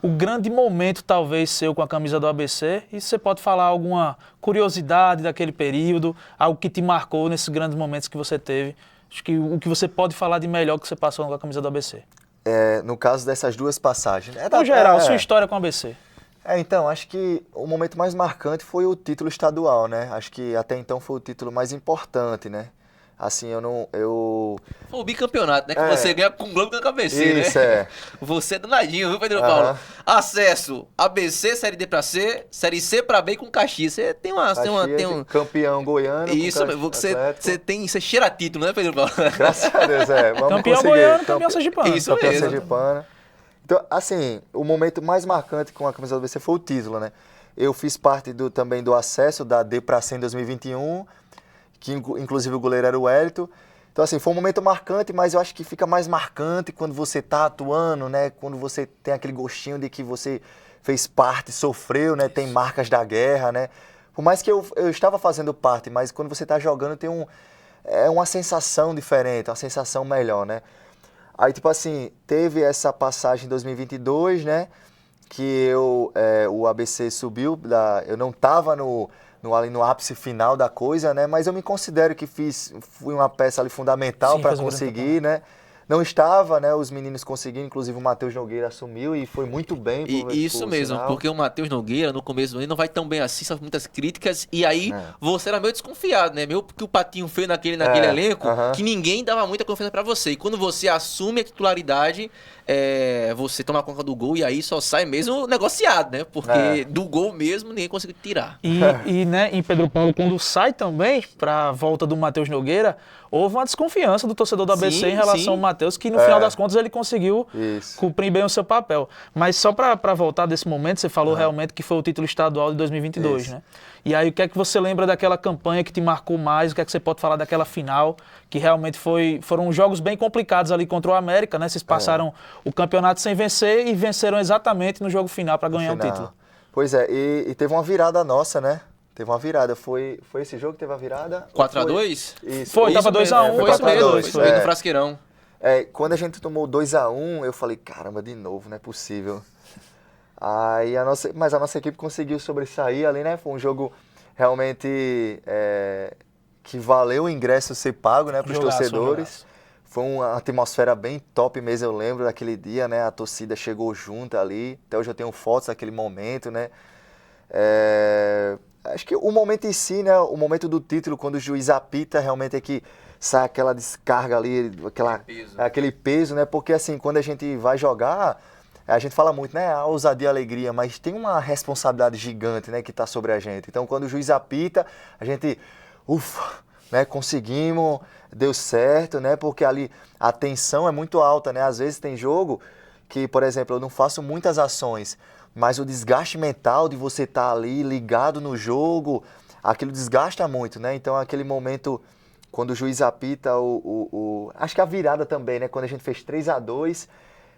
O grande momento, talvez, seu com a camisa do ABC, e você pode falar alguma curiosidade daquele período, algo que te marcou nesses grandes momentos que você teve. Acho que o que você pode falar de melhor que você passou com a camisa do ABC. No caso dessas duas passagens. No geral, sua história com o ABC. Então, acho que o momento mais marcante foi o título estadual, né? Acho que até então foi o título mais importante, né? Assim, Foi o bicampeonato, né? Que você ganha com o Globo com a ABC, isso, né? Você é danadinho, viu, Pedro Paulo? Acesso, ABC, Série D pra C, Série C pra B com Caxias. Você tem uma... Campeão goiano. Isso, você cheira título, né, Pedro Paulo? Graças a Deus, Vamos campeão goiano, campeão sergipano. Isso campeão mesmo. sergipano. Então, assim, o momento mais marcante com a camisa do ABC foi o título, né? Eu fiz parte também do acesso da D pra C em 2021, que inclusive o goleiro era o Wellington. Então, assim, foi um momento marcante, mas eu acho que fica mais marcante quando você tá atuando, né? Quando você tem aquele gostinho de que você fez parte, sofreu, né? Tem marcas da guerra, né? Por mais que eu estava fazendo parte, mas quando você tá jogando tem uma sensação diferente, uma sensação melhor, né? Aí, tipo assim, teve essa passagem em 2022, né? Que o ABC subiu, eu não tava ali no ápice final da coisa, né? Mas eu me considero que fui uma peça ali fundamental para conseguir, né? Não estava, né? Os meninos conseguiram, inclusive o Matheus Nogueira assumiu e foi muito bem. Isso mesmo, sinal. Porque o Matheus Nogueira, no começo do ano, não vai tão bem assim, são muitas críticas, e aí você era meio desconfiado, né? Meio porque o Patinho fez naquele elenco, que ninguém dava muita confiança para você. E quando você assume a titularidade, você toma conta do gol e aí só sai mesmo negociado, né? Porque do gol mesmo ninguém conseguiu tirar. E né, em Pedro Paulo, quando sai também para a volta do Matheus Nogueira, houve uma desconfiança do torcedor do ABC em relação ao Matheus, que no final das contas ele conseguiu cumprir bem o seu papel. Mas só para voltar desse momento, você falou realmente que foi o título estadual de 2022, né? E aí o que é que você lembra daquela campanha que te marcou mais? O que é que você pode falar daquela final, que realmente foram jogos bem complicados ali contra o América, né? Vocês passaram o campeonato sem vencer e venceram exatamente no jogo final para ganhar o título. Pois é, e teve uma virada nossa, né? Teve uma virada. Foi esse jogo que teve a virada? 4x2? Isso. Foi, tava 2x1. Foi isso mesmo, foi no Frasqueirão. Quando a gente tomou 2x1, eu falei, caramba, de novo, não é possível. Aí mas a nossa equipe conseguiu sobressair ali, né? Foi um jogo realmente que valeu o ingresso ser pago, né, para os torcedores. Foi uma atmosfera bem top mesmo, eu lembro daquele dia, né? A torcida chegou junto ali. Até hoje eu tenho fotos daquele momento, né? Acho que o momento em si, né? O momento do título, quando o juiz apita, realmente é que sai aquela descarga ali, aquele peso, né? Porque assim, quando a gente vai jogar, a gente fala muito, né? A ousadia e a alegria, mas tem uma responsabilidade gigante, né? Que tá sobre a gente. Então, quando o juiz apita, a gente, né? Conseguimos, deu certo, né? Porque ali a tensão é muito alta, né? Às vezes tem jogo que, por exemplo, eu não faço muitas ações, mas o desgaste mental de você estar ali ligado no jogo, aquilo desgasta muito, né? Então, aquele momento, quando o juiz apita, acho que a virada também, né? Quando a gente fez 3x2,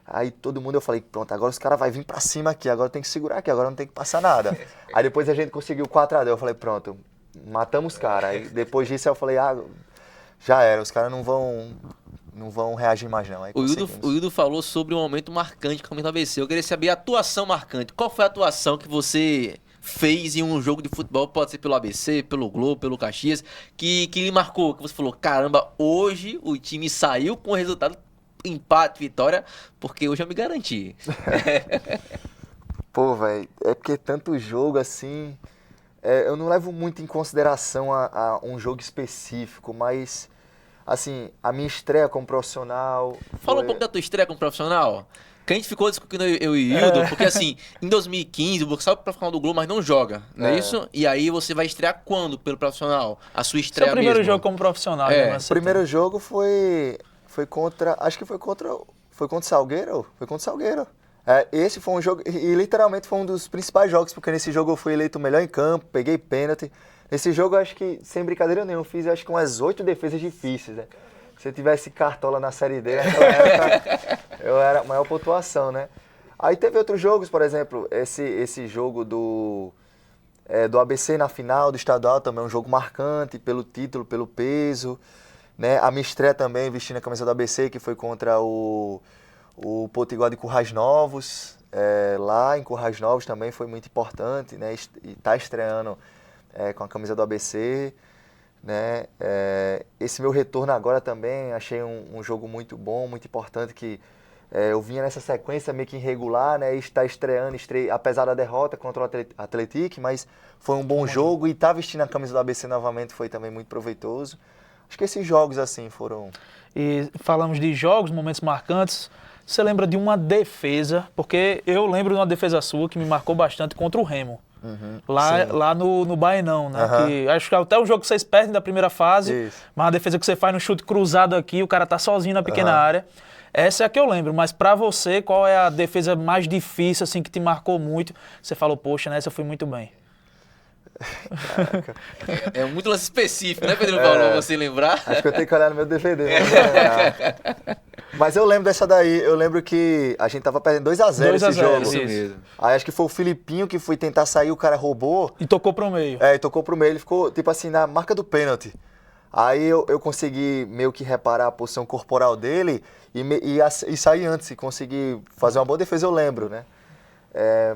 aí todo mundo, eu falei, pronto, agora os caras vão vir pra cima aqui, agora tem que segurar aqui, agora não tem que passar nada. Aí depois a gente conseguiu 4x2, eu falei, pronto, matamos os caras. Aí depois disso eu falei, já era, os caras não vão não vão reagir mais não. Aí O Hildo falou sobre um momento marcante com a camisa do ABC. Eu queria saber a atuação marcante. Qual foi a atuação que você fez em um jogo de futebol, pode ser pelo ABC, pelo Globo, pelo Caxias, que lhe marcou, que você falou, caramba, hoje o time saiu com o resultado empate, vitória, porque hoje eu me garanti. Pô, velho, é porque tanto jogo assim, eu não levo muito em consideração a um jogo específico, mas, assim, a minha estreia como profissional... Fala um pouco da tua estreia como profissional. Que a gente ficou discutindo eu e Hildo, porque assim, em 2015, você sai pro profissional do Globo, mas não joga, não é isso? E aí você vai estrear quando pelo profissional? A sua estreia Seu primeiro mesmo? jogo como profissional. O primeiro jogo foi contra, acho que foi contra o Salgueiro? Foi contra o Salgueiro. Esse foi um jogo, e literalmente foi um dos principais jogos, porque nesse jogo eu fui eleito o melhor em campo, peguei pênalti. Nesse jogo, eu acho que, sem brincadeira nenhuma, eu fiz acho que umas 8 defesas difíceis, né? Se eu tivesse cartola na Série D, naquela época, eu era a maior pontuação, né? Aí teve outros jogos, por exemplo, esse jogo do ABC na final do estadual, também um jogo marcante, pelo título, pelo peso, né? A minha estreia também, vestindo a camisa do ABC, que foi contra o Potiguar de Currais Novos, lá em Currais Novos também foi muito importante, né? E tá estreando com a camisa do ABC, né? Esse meu retorno agora também, achei um jogo muito bom, muito importante, que eu vinha nessa sequência meio que irregular, né? E está estreando, apesar da derrota contra o Atlético, mas foi um bom jogo, e estar vestindo a camisa do ABC novamente foi também muito proveitoso. Acho que esses jogos assim foram... E falamos de jogos, momentos marcantes. Você lembra de uma defesa? Porque eu lembro de uma defesa sua que me marcou bastante contra o Remo. Lá no Baenão, né? Que acho que até o jogo que vocês perdem da primeira fase, mas a defesa que você faz no chute cruzado aqui, o cara tá sozinho na pequena área. Essa é a que eu lembro, mas pra você, qual é a defesa mais difícil, assim, que te marcou muito? Você falou, poxa, nessa eu fui muito bem. É muito lance específico, né, Pedro Paulo, você lembrar? Acho que eu tenho que olhar no meu DVD. Mas eu lembro dessa daí, eu lembro que a gente tava perdendo 2-0 esse jogo. Isso mesmo. Aí acho que foi o Filipinho que foi tentar sair, o cara roubou. E tocou pro meio. E tocou pro meio, ele ficou, tipo assim, na marca do pênalti. Aí eu consegui meio que reparar a posição corporal dele e sair antes, e conseguir fazer uma boa defesa, eu lembro, né?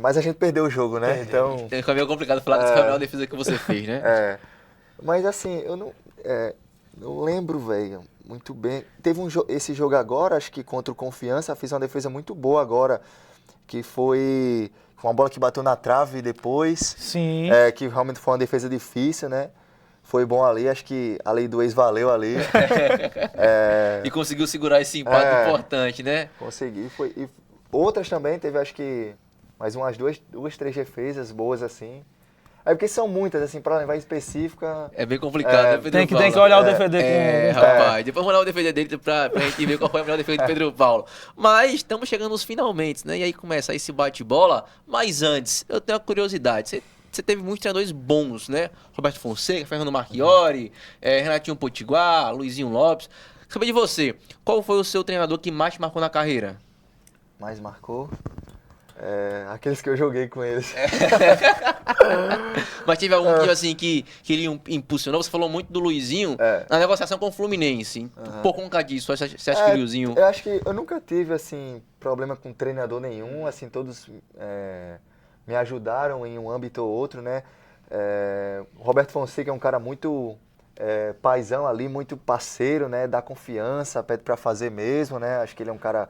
Mas a gente perdeu o jogo, né? Então... É meio complicado falar que essa foi a melhor defesa que você fez, né? Mas assim, eu não lembro, velho, muito bem. Teve esse jogo agora, acho que contra o Confiança, fiz uma defesa muito boa agora, que foi uma bola que bateu na trave depois. Sim. Que realmente foi uma defesa difícil, né? Foi bom ali, acho que a lei do ex valeu ali. E conseguiu segurar esse empate importante, né? Consegui, e outras também, teve acho que mais umas duas, três defesas boas assim. Porque são muitas, assim, pra levar específica... É bem complicado, né, Pedro Paulo? Tem que olhar o DVD com... Rapaz, depois vamos olhar o DVD dele pra gente ver qual foi a melhor defesa de Pedro Paulo. Mas estamos chegando nos finalmente, né? E aí começa esse bate-bola. Mas antes, eu tenho uma curiosidade. Você teve muitos treinadores bons, né? Roberto Fonseca, Fernando Marchiori, Renatinho Potiguar, Luizinho Lopes. Quero saber de você, qual foi o seu treinador que mais te marcou na carreira? Mais marcou? Aqueles que eu joguei com eles. Mas teve algum tipo assim que ele impulsionou? Você falou muito do Luizinho na negociação com o Fluminense. Por conta disso, você acha que o Luizinho... Eu acho que eu nunca tive, assim, problema com treinador nenhum. Assim, todos me ajudaram em um âmbito ou outro, né? Roberto Fonseca é um cara muito paizão ali, muito parceiro, né? Dá confiança, pede pra fazer mesmo, né? Acho que ele é um cara...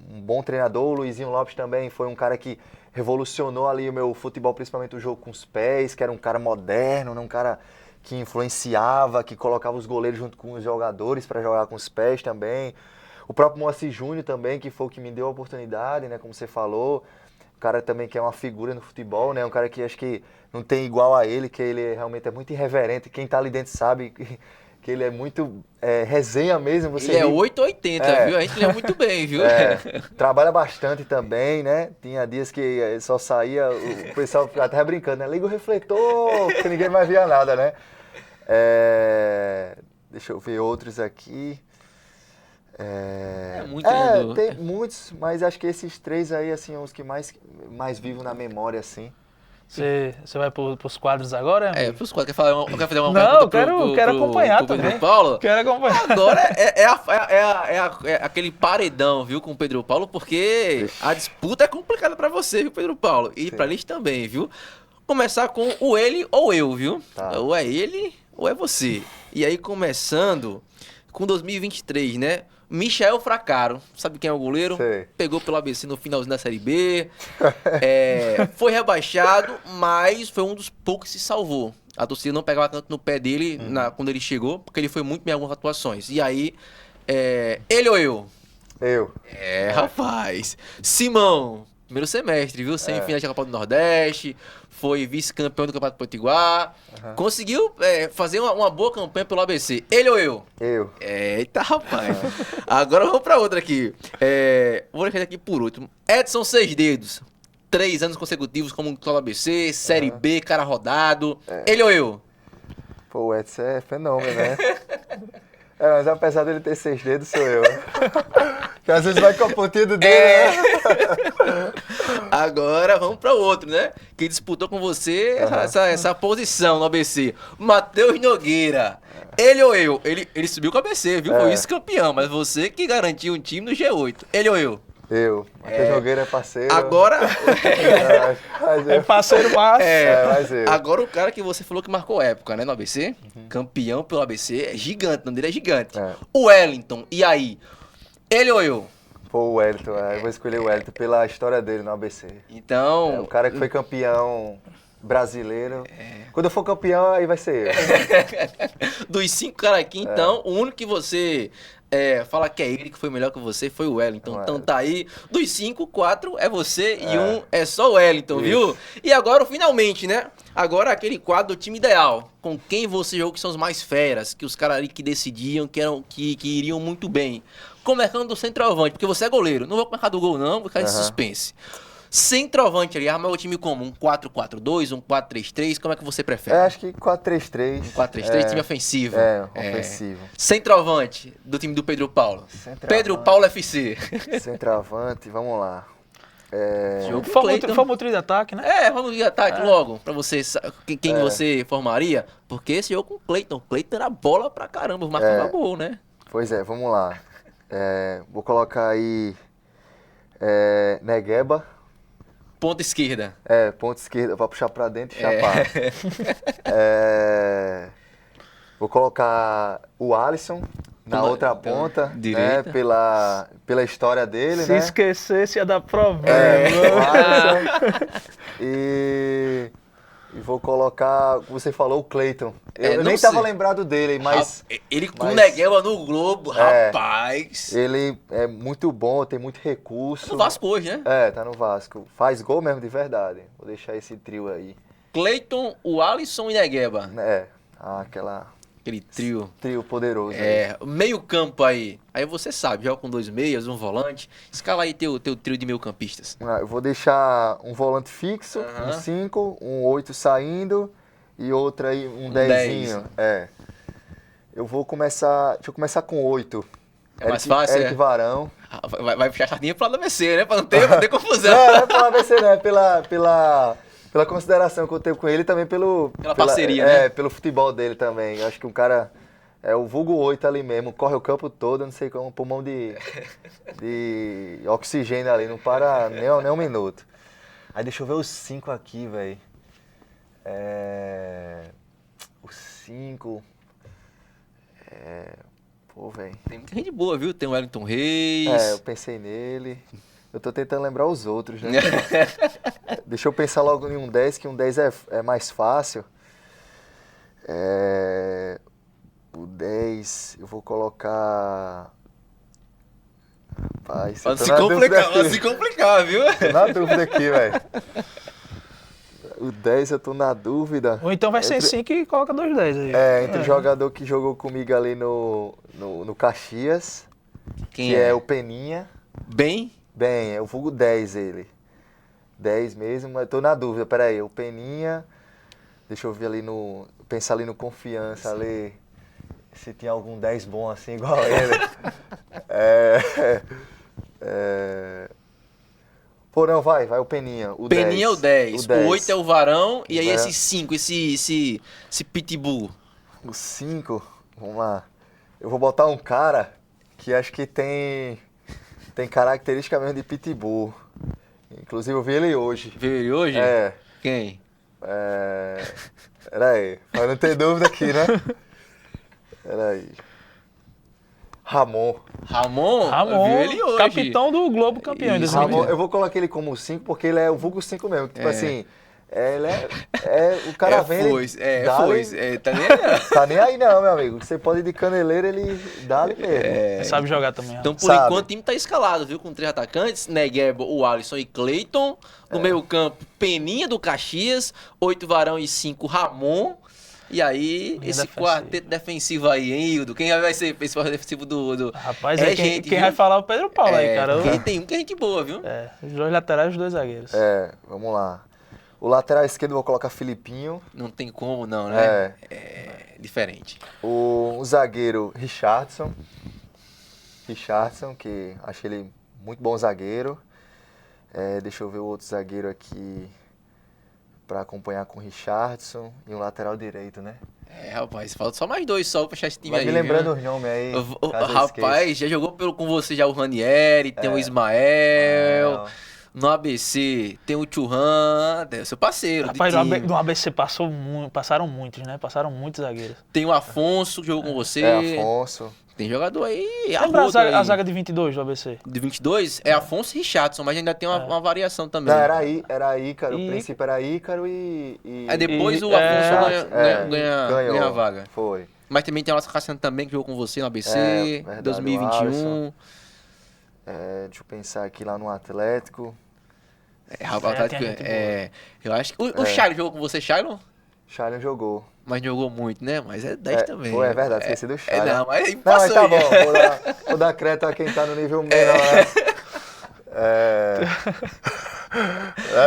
um bom treinador. O Luizinho Lopes também foi um cara que revolucionou ali o meu futebol, principalmente o jogo com os pés, que era um cara moderno, né? Um cara que influenciava, que colocava os goleiros junto com os jogadores para jogar com os pés também. O próprio Moacir Júnior também, que foi o que me deu a oportunidade, né? Como você falou, um cara também que é uma figura no futebol, né? Um cara que acho que não tem igual a ele, que ele realmente é muito irreverente. Quem tá ali dentro sabe que ele é muito resenha mesmo. Ele é 880, viu? A gente lê muito bem, viu? Trabalha bastante também, né? Tinha dias que só saía, o pessoal até brincando, né? Liga o refletor, que ninguém mais via nada, né? Deixa eu ver outros aqui. Muito treinador. Tem muitos, mas acho que esses três aí, assim, são os que mais vivo na memória, assim. Você vai pros quadros agora? É, pros quadros. Quer fazer uma Não, pergunta quero acompanhar pro Pedro também. Paulo? Quero acompanhar. Agora é aquele paredão, viu, com o Pedro Paulo, porque a disputa é complicada pra você, viu, Pedro Paulo? E pra eles também, viu? Começar com o ele ou eu, viu? Tá. Ou é ele ou é você. E aí, começando com 2023, né? Michael Fracaro, sabe quem é o goleiro? Sei. Pegou pelo ABC no finalzinho da Série B. Foi rebaixado, mas foi um dos poucos que se salvou. A torcida não pegava tanto no pé dele quando ele chegou, porque ele foi muito bem em algumas atuações. E aí, ele ou eu? Eu. Rapaz. Simão, primeiro semestre, viu? Semifinais da Copa do Nordeste, foi vice-campeão do Campeonato Potiguar. Conseguiu fazer uma boa campanha pelo ABC. Ele ou eu? Eu. Eita, rapaz. Agora vamos pra outra aqui. Vou deixar aqui por último. Edson Seis Dedos. 3 anos consecutivos como titular do ABC, Série B, cara rodado. Ele ou eu? Pô, o Edson é fenômeno, né? Mas apesar dele ter 6 dedos, sou eu. Que às vezes vai com a pontinha do dedo, né? Agora vamos para outro, né? Que disputou com você essa posição no ABC. Matheus Nogueira. Ele ou eu? Ele subiu com o ABC, viu? Foi vice-campeão, mas você que garantiu um time no G8. Ele ou eu? Eu. Matheus Nogueira é parceiro. Agora. É parceiro massa. mas eu. Agora o cara que você falou que marcou época, né, no ABC, campeão pelo ABC, é gigante, o nome dele é gigante. O Wellington, e aí? Ele ou eu? Pô, o Wellington, eu vou escolher o Wellington pela história dele no ABC. Então. O cara que foi campeão brasileiro. Quando eu for campeão, aí vai ser eu. Dos 5 caras aqui, então, o único que você fala que é ele que foi melhor que você foi o Wellington. Então tá aí. Dos 5, 4 é você e um é só o Wellington, viu? E agora, finalmente, né? Agora aquele quadro do time ideal. Com quem você jogou que são os mais feras, que os caras ali que decidiam, que iriam muito bem. Começando do centroavante, porque você é goleiro. Não vou começar do gol, não, vou ficar em suspense. Centroavante ali, armar o time como um 4-4-2, um 4-3-3, como é que você prefere? Acho que 4-3-3. 4-3-3, time ofensivo. Ofensivo. Centroavante do time do Pedro Paulo. Pedro Paulo FC. Centroavante, vamos lá. Foi um trio de ataque, né? Vamos de ataque logo, pra você, quem você formaria, porque esse jogo com o Cleiton. O Cleiton era bola pra caramba, marcava gol, né? Pois é, vamos lá. Vou colocar aí Negueba. Ponta esquerda. Ponta esquerda, pra puxar pra dentro e chapar. Vou colocar o Alisson na outra ponta, né, pela história dele, Se né? esquecesse ia dar problema. O Alisson. E vou colocar, você falou, o Cleiton. Eu nem tava lembrado dele, mas... Ele com o Negueba no Globo, rapaz. Ele é muito bom, tem muito recurso. Tá no Vasco hoje, né? Tá no Vasco. Faz gol mesmo de verdade. Vou deixar esse trio aí. Cleiton, o Alisson e Negueba. Aquele trio. Trio poderoso. Meio campo aí. Aí você sabe, joga com 2 meias, um volante. Escala aí teu trio de meio campistas. Eu vou deixar um volante fixo, um 5, um 8 saindo e outro aí, um 10zinho. Eu vou começar, deixa eu começar com 8. É mais fácil, Eric Varão. Vai puxar a sardinha pro lado do ABC, né? Pra não ter confusão. Não é pelo ABC, não. É pela consideração que eu tenho com ele e também pela parceria, né? Pelo futebol dele também. Eu acho que um cara é o vulgo 8 ali mesmo, corre o campo todo, não sei como, um pulmão de oxigênio ali, não para nem um minuto. Aí deixa eu ver os 5 aqui, velho. Os 5... Pô, velho. Tem muita gente boa, viu? Tem o Wellington Reis. Eu pensei nele. Eu tô tentando lembrar os outros, né? Deixa eu pensar logo em um 10, que um 10 é mais fácil. O 10, eu vou colocar... Rapaz, pode se complicar, viu? Tô na dúvida aqui, velho. O 10 eu tô na dúvida. Ou então vai ser 5 e coloca 2 10 aí. Entre o jogador que jogou comigo ali no Caxias, Quem que é o Peninha. Bem, é o vulgo 10 ele. 10 mesmo, mas tô na dúvida, peraí, o Peninha, deixa eu ver ali pensar ali no Confiança, ali, se tinha algum 10 bom assim, igual ele. Pô, não, vai o Peninha. O Peninha 10. é o 10. O 8 é o Varão. E aí É. esse 5, esse Pitbull. O 5, vamos lá. Eu vou botar um cara que acho que tem característica mesmo de Pitbull. Inclusive eu vi ele hoje. Veio ele hoje? É. Quem? Peraí, pra não ter dúvida aqui, né? Peraí. Ramon. Ramon? Ramon, Viu ele hoje. capitão do Globo campeão em Isso. 2020. Ramon, eu vou colocar ele como 5 porque ele é o vulgo 5 mesmo. Tipo assim, ele o cara vem... Tá nem aí. Tá nem aí não, meu amigo. Você pode ir de caneleiro, ele dá ali mesmo. Sabe jogar também. Então, por Sabe. enquanto, o time tá escalado, viu? Com 3 atacantes, Negueba, o Alisson e Cleiton. No meio campo, Peninha do Caxias, 8 Varão e 5 Ramon. E aí, Linha esse defensiva. quarteto defensivo aí, hein, Hildo? Quem vai ser esse quarteto defensivo do... Rapaz, gente, quem viu? vai falar é o Pedro Paulo aí, cara. Quem tem um que é gente boa, viu? Os dois laterais e os dois zagueiros. Vamos lá. O lateral esquerdo eu vou colocar Filipinho. Não tem como não, né? É diferente. O zagueiro Richardson, que achei ele muito bom zagueiro. Deixa eu ver o outro zagueiro aqui para acompanhar com o Richardson. E um lateral direito, né? Rapaz, falta só mais 2 só pra fechar esse time Vai aí. me lembrando viu? os nomes aí. caso eu Rapaz, esqueça. já jogou com você já o Ranieri, tem o Ismael. Ah, No ABC tem o Churran, é seu parceiro. Rapaz, de time. no ABC passaram muitos, né? Passaram muitos zagueiros. Tem o Afonso que jogou com você. Afonso. Tem jogador aí. Lembra arrodo aí. a zaga de 22 do ABC? De 22 é Afonso e Richardson, mas ainda tem uma variação também. Não, era Ícaro. E- O princípio era Ícaro e... Aí depois E- o Afonso Richardson, ganha a vaga. Foi. Mas também tem o Alisson Cassiano também que jogou com você no ABC, Verdade, 2021. Deixa eu pensar aqui lá no Atlético. Rapaz, tem Atlético, gente eu acho que o Shailon jogou com você, Shailon? Shailon jogou. Mas jogou muito, né? Mas é 10 também. Pô, é verdade, esqueci do Shailon. Não, mas Não, mas passou tá aí. bom, vou dar crédito a quem tá no nível menor, né?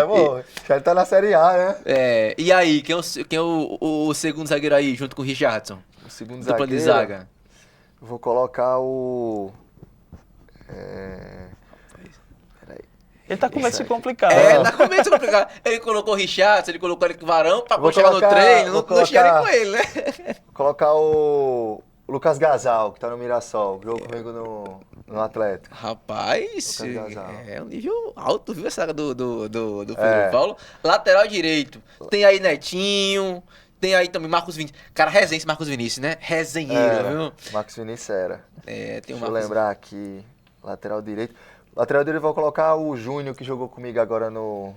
Bom, já tá na Série A, né? E aí, quem é o segundo zagueiro aí, junto com o Richardson? O segundo Dupla de zagueiro, zaga. vou colocar o... Ele tá com medo de se complicar. Tá com medo de complicar. Ele colocou o Richardson, ele colocou ele com o Varão, pra Vou quando chegar no colocar- treino, vou não chegarem colocar- com ele, né? Colocar o Lucas Gasal, que tá no Mirassol, jogou comigo no Atlético. Rapaz, Lucas Gasal. é um nível alto, viu, essa do Pedro É. Paulo. Lateral direito, tem aí Netinho, tem aí também Marcos Vinícius. Cara, resenha esse Marcos Vinícius, né? Resenheiro, viu? Marcos Vinícius era. Tem o Deixa eu Marcos lembrar aqui, lateral direito. Lateral direito eu vou colocar o Júnior, que jogou comigo agora no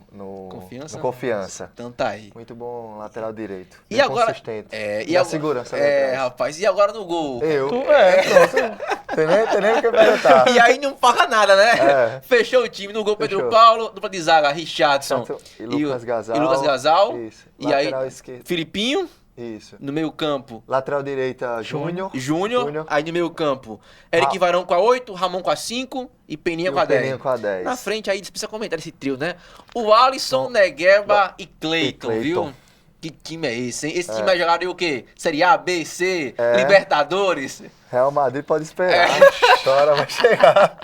Confiança? no Confiança. Então tá aí. Muito bom lateral direito. E Bem agora? consistente. E Dá agora, segurança ali atrás. rapaz, e agora no gol? Pronto. É. Tem nem o que perguntar. E aí não paga nada, né? É. Fechou o time no gol, Pedro Fechou. Paulo, dupla de zaga, Richardson E Lucas Gasal. E Lucas Gasal. Isso. E aí, Lateral esquerdo. Filipinho, Isso. no meio campo, Lateral direita, Júnior. Júnior. Aí no meio campo, Eric Varão com a 8, Ramon com a 5 e Peninha E com a o Peninha 10. com a 10. Na frente aí, você precisa comentar esse trio, né? O Alisson, Negueba e Cleiton, Cleiton. viu? Que time é esse, hein? Esse time vai jogar em o quê? Série A, B, C, É. Libertadores? Real Madrid pode esperar. Chora, vai chegar.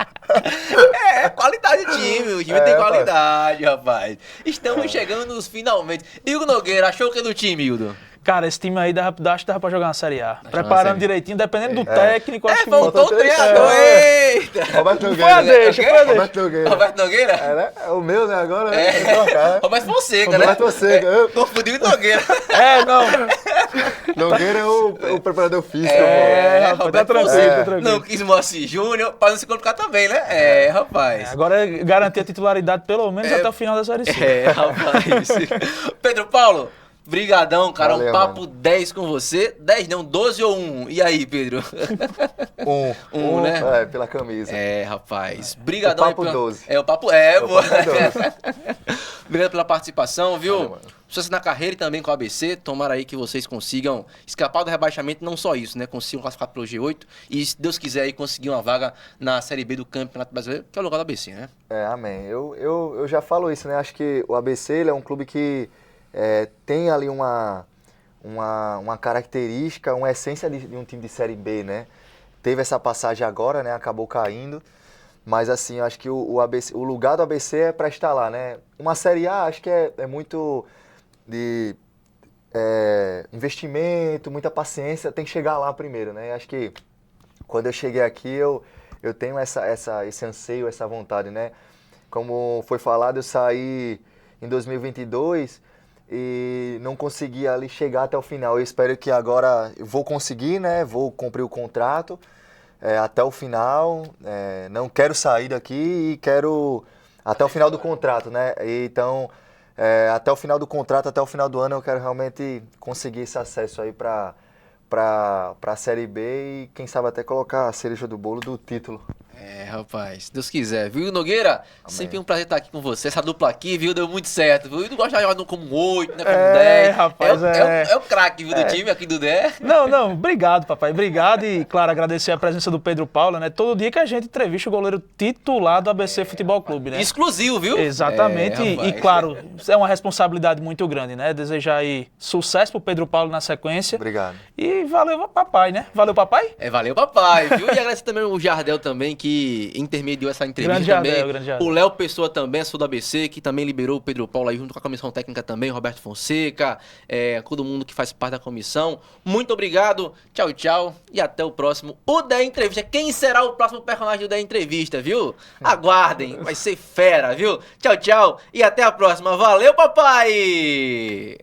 Qualidade de time, o time tem qualidade, rapaz. Estamos chegando nos finalmente. Hildo Nogueira, achou o que do time, Hildo? Cara, esse time aí acho que dava pra jogar na Série A. jogar na Preparando Série. direitinho, dependendo do técnico, acho que Voltou o Faltou três, treinador, eita! Roberto Foi a Nogueira. deixa, foi a deixa. Roberto Nogueira. Roberto Nogueira? É o meu, né? Agora, né? Tem que colocar, né? Roberto Fonseca, Roberto né? Fonseca. Confundiu o Nogueira. Não. Nogueira é o preparador físico, rapaz, Roberto tá tranquilo, Fonseca. tá tranquilo. Não quis Moacir Júnior, pra não se complicar também, né? Rapaz. Agora é garantir a titularidade pelo menos até o final da Série C. Rapaz. Pedro Paulo, brigadão, cara. Valeu, um papo mano. 10 com você. 10 não, 12 ou 1. E aí, Pedro? Um, né? Pela camisa. Rapaz. Brigadão O papo aí pela... 12. O papo... O boa. papo 12. Obrigado pela participação, viu? Valeu, mano. Sucesso na carreira e também com a ABC. Tomara aí que vocês consigam escapar do rebaixamento, não só isso, né? Consigam classificar pelo G8 e, se Deus quiser, aí conseguir uma vaga na Série B do Campeonato Brasileiro, que é o lugar do ABC, né? Amém. Eu já falo isso, né? Acho que o ABC ele é um clube que tem ali uma característica, uma essência de um time de Série B, né? Teve essa passagem agora, né? Acabou caindo. Mas assim, eu acho que o lugar do ABC é para estar lá, né? Uma Série A, acho que é muito de investimento, muita paciência, tem que chegar lá primeiro, né? Acho que quando eu cheguei aqui, eu tenho esse anseio, essa vontade, né? Como foi falado, eu saí em 2022 e não consegui ali chegar até o final. Eu espero que agora eu vou conseguir, né? Vou cumprir o contrato até o final. Não quero sair daqui e quero até o final do contrato, né? Então, até o final do contrato, até o final do ano, eu quero realmente conseguir esse acesso aí para a Série B e quem sabe até colocar a cereja do bolo do título. Rapaz, se Deus quiser, viu, Nogueira? Amém. Sempre um prazer estar aqui com você. Essa dupla aqui, viu, deu muito certo, viu? Eu não gosto de jogar como 8, né, como 10. Rapaz, é o craque, viu, do time aqui do DE. Não, obrigado, papai. Obrigado e, claro, agradecer a presença do Pedro Paulo, né? Todo dia que a gente entrevista o goleiro titular do ABC Futebol Clube, né? Exclusivo, viu? Exatamente. E, claro, é uma responsabilidade muito grande, né? Desejar aí sucesso pro Pedro Paulo na sequência. Obrigado. E valeu, papai, né? Valeu, papai? Valeu, papai, viu? E agradecer também o Jardel também, que intermediou essa entrevista Grande também. Jardel, grande Jardel. O Léo Pessoa também, sou do ABC, que também liberou o Pedro Paulo aí junto com a comissão técnica também, o Roberto Fonseca, todo mundo que faz parte da comissão. Muito obrigado, tchau, tchau, e até o próximo UDE Entrevista. Quem será o próximo personagem do UDE Entrevista, viu? Aguardem, vai ser fera, viu? Tchau, tchau, e até a próxima. Valeu, papai!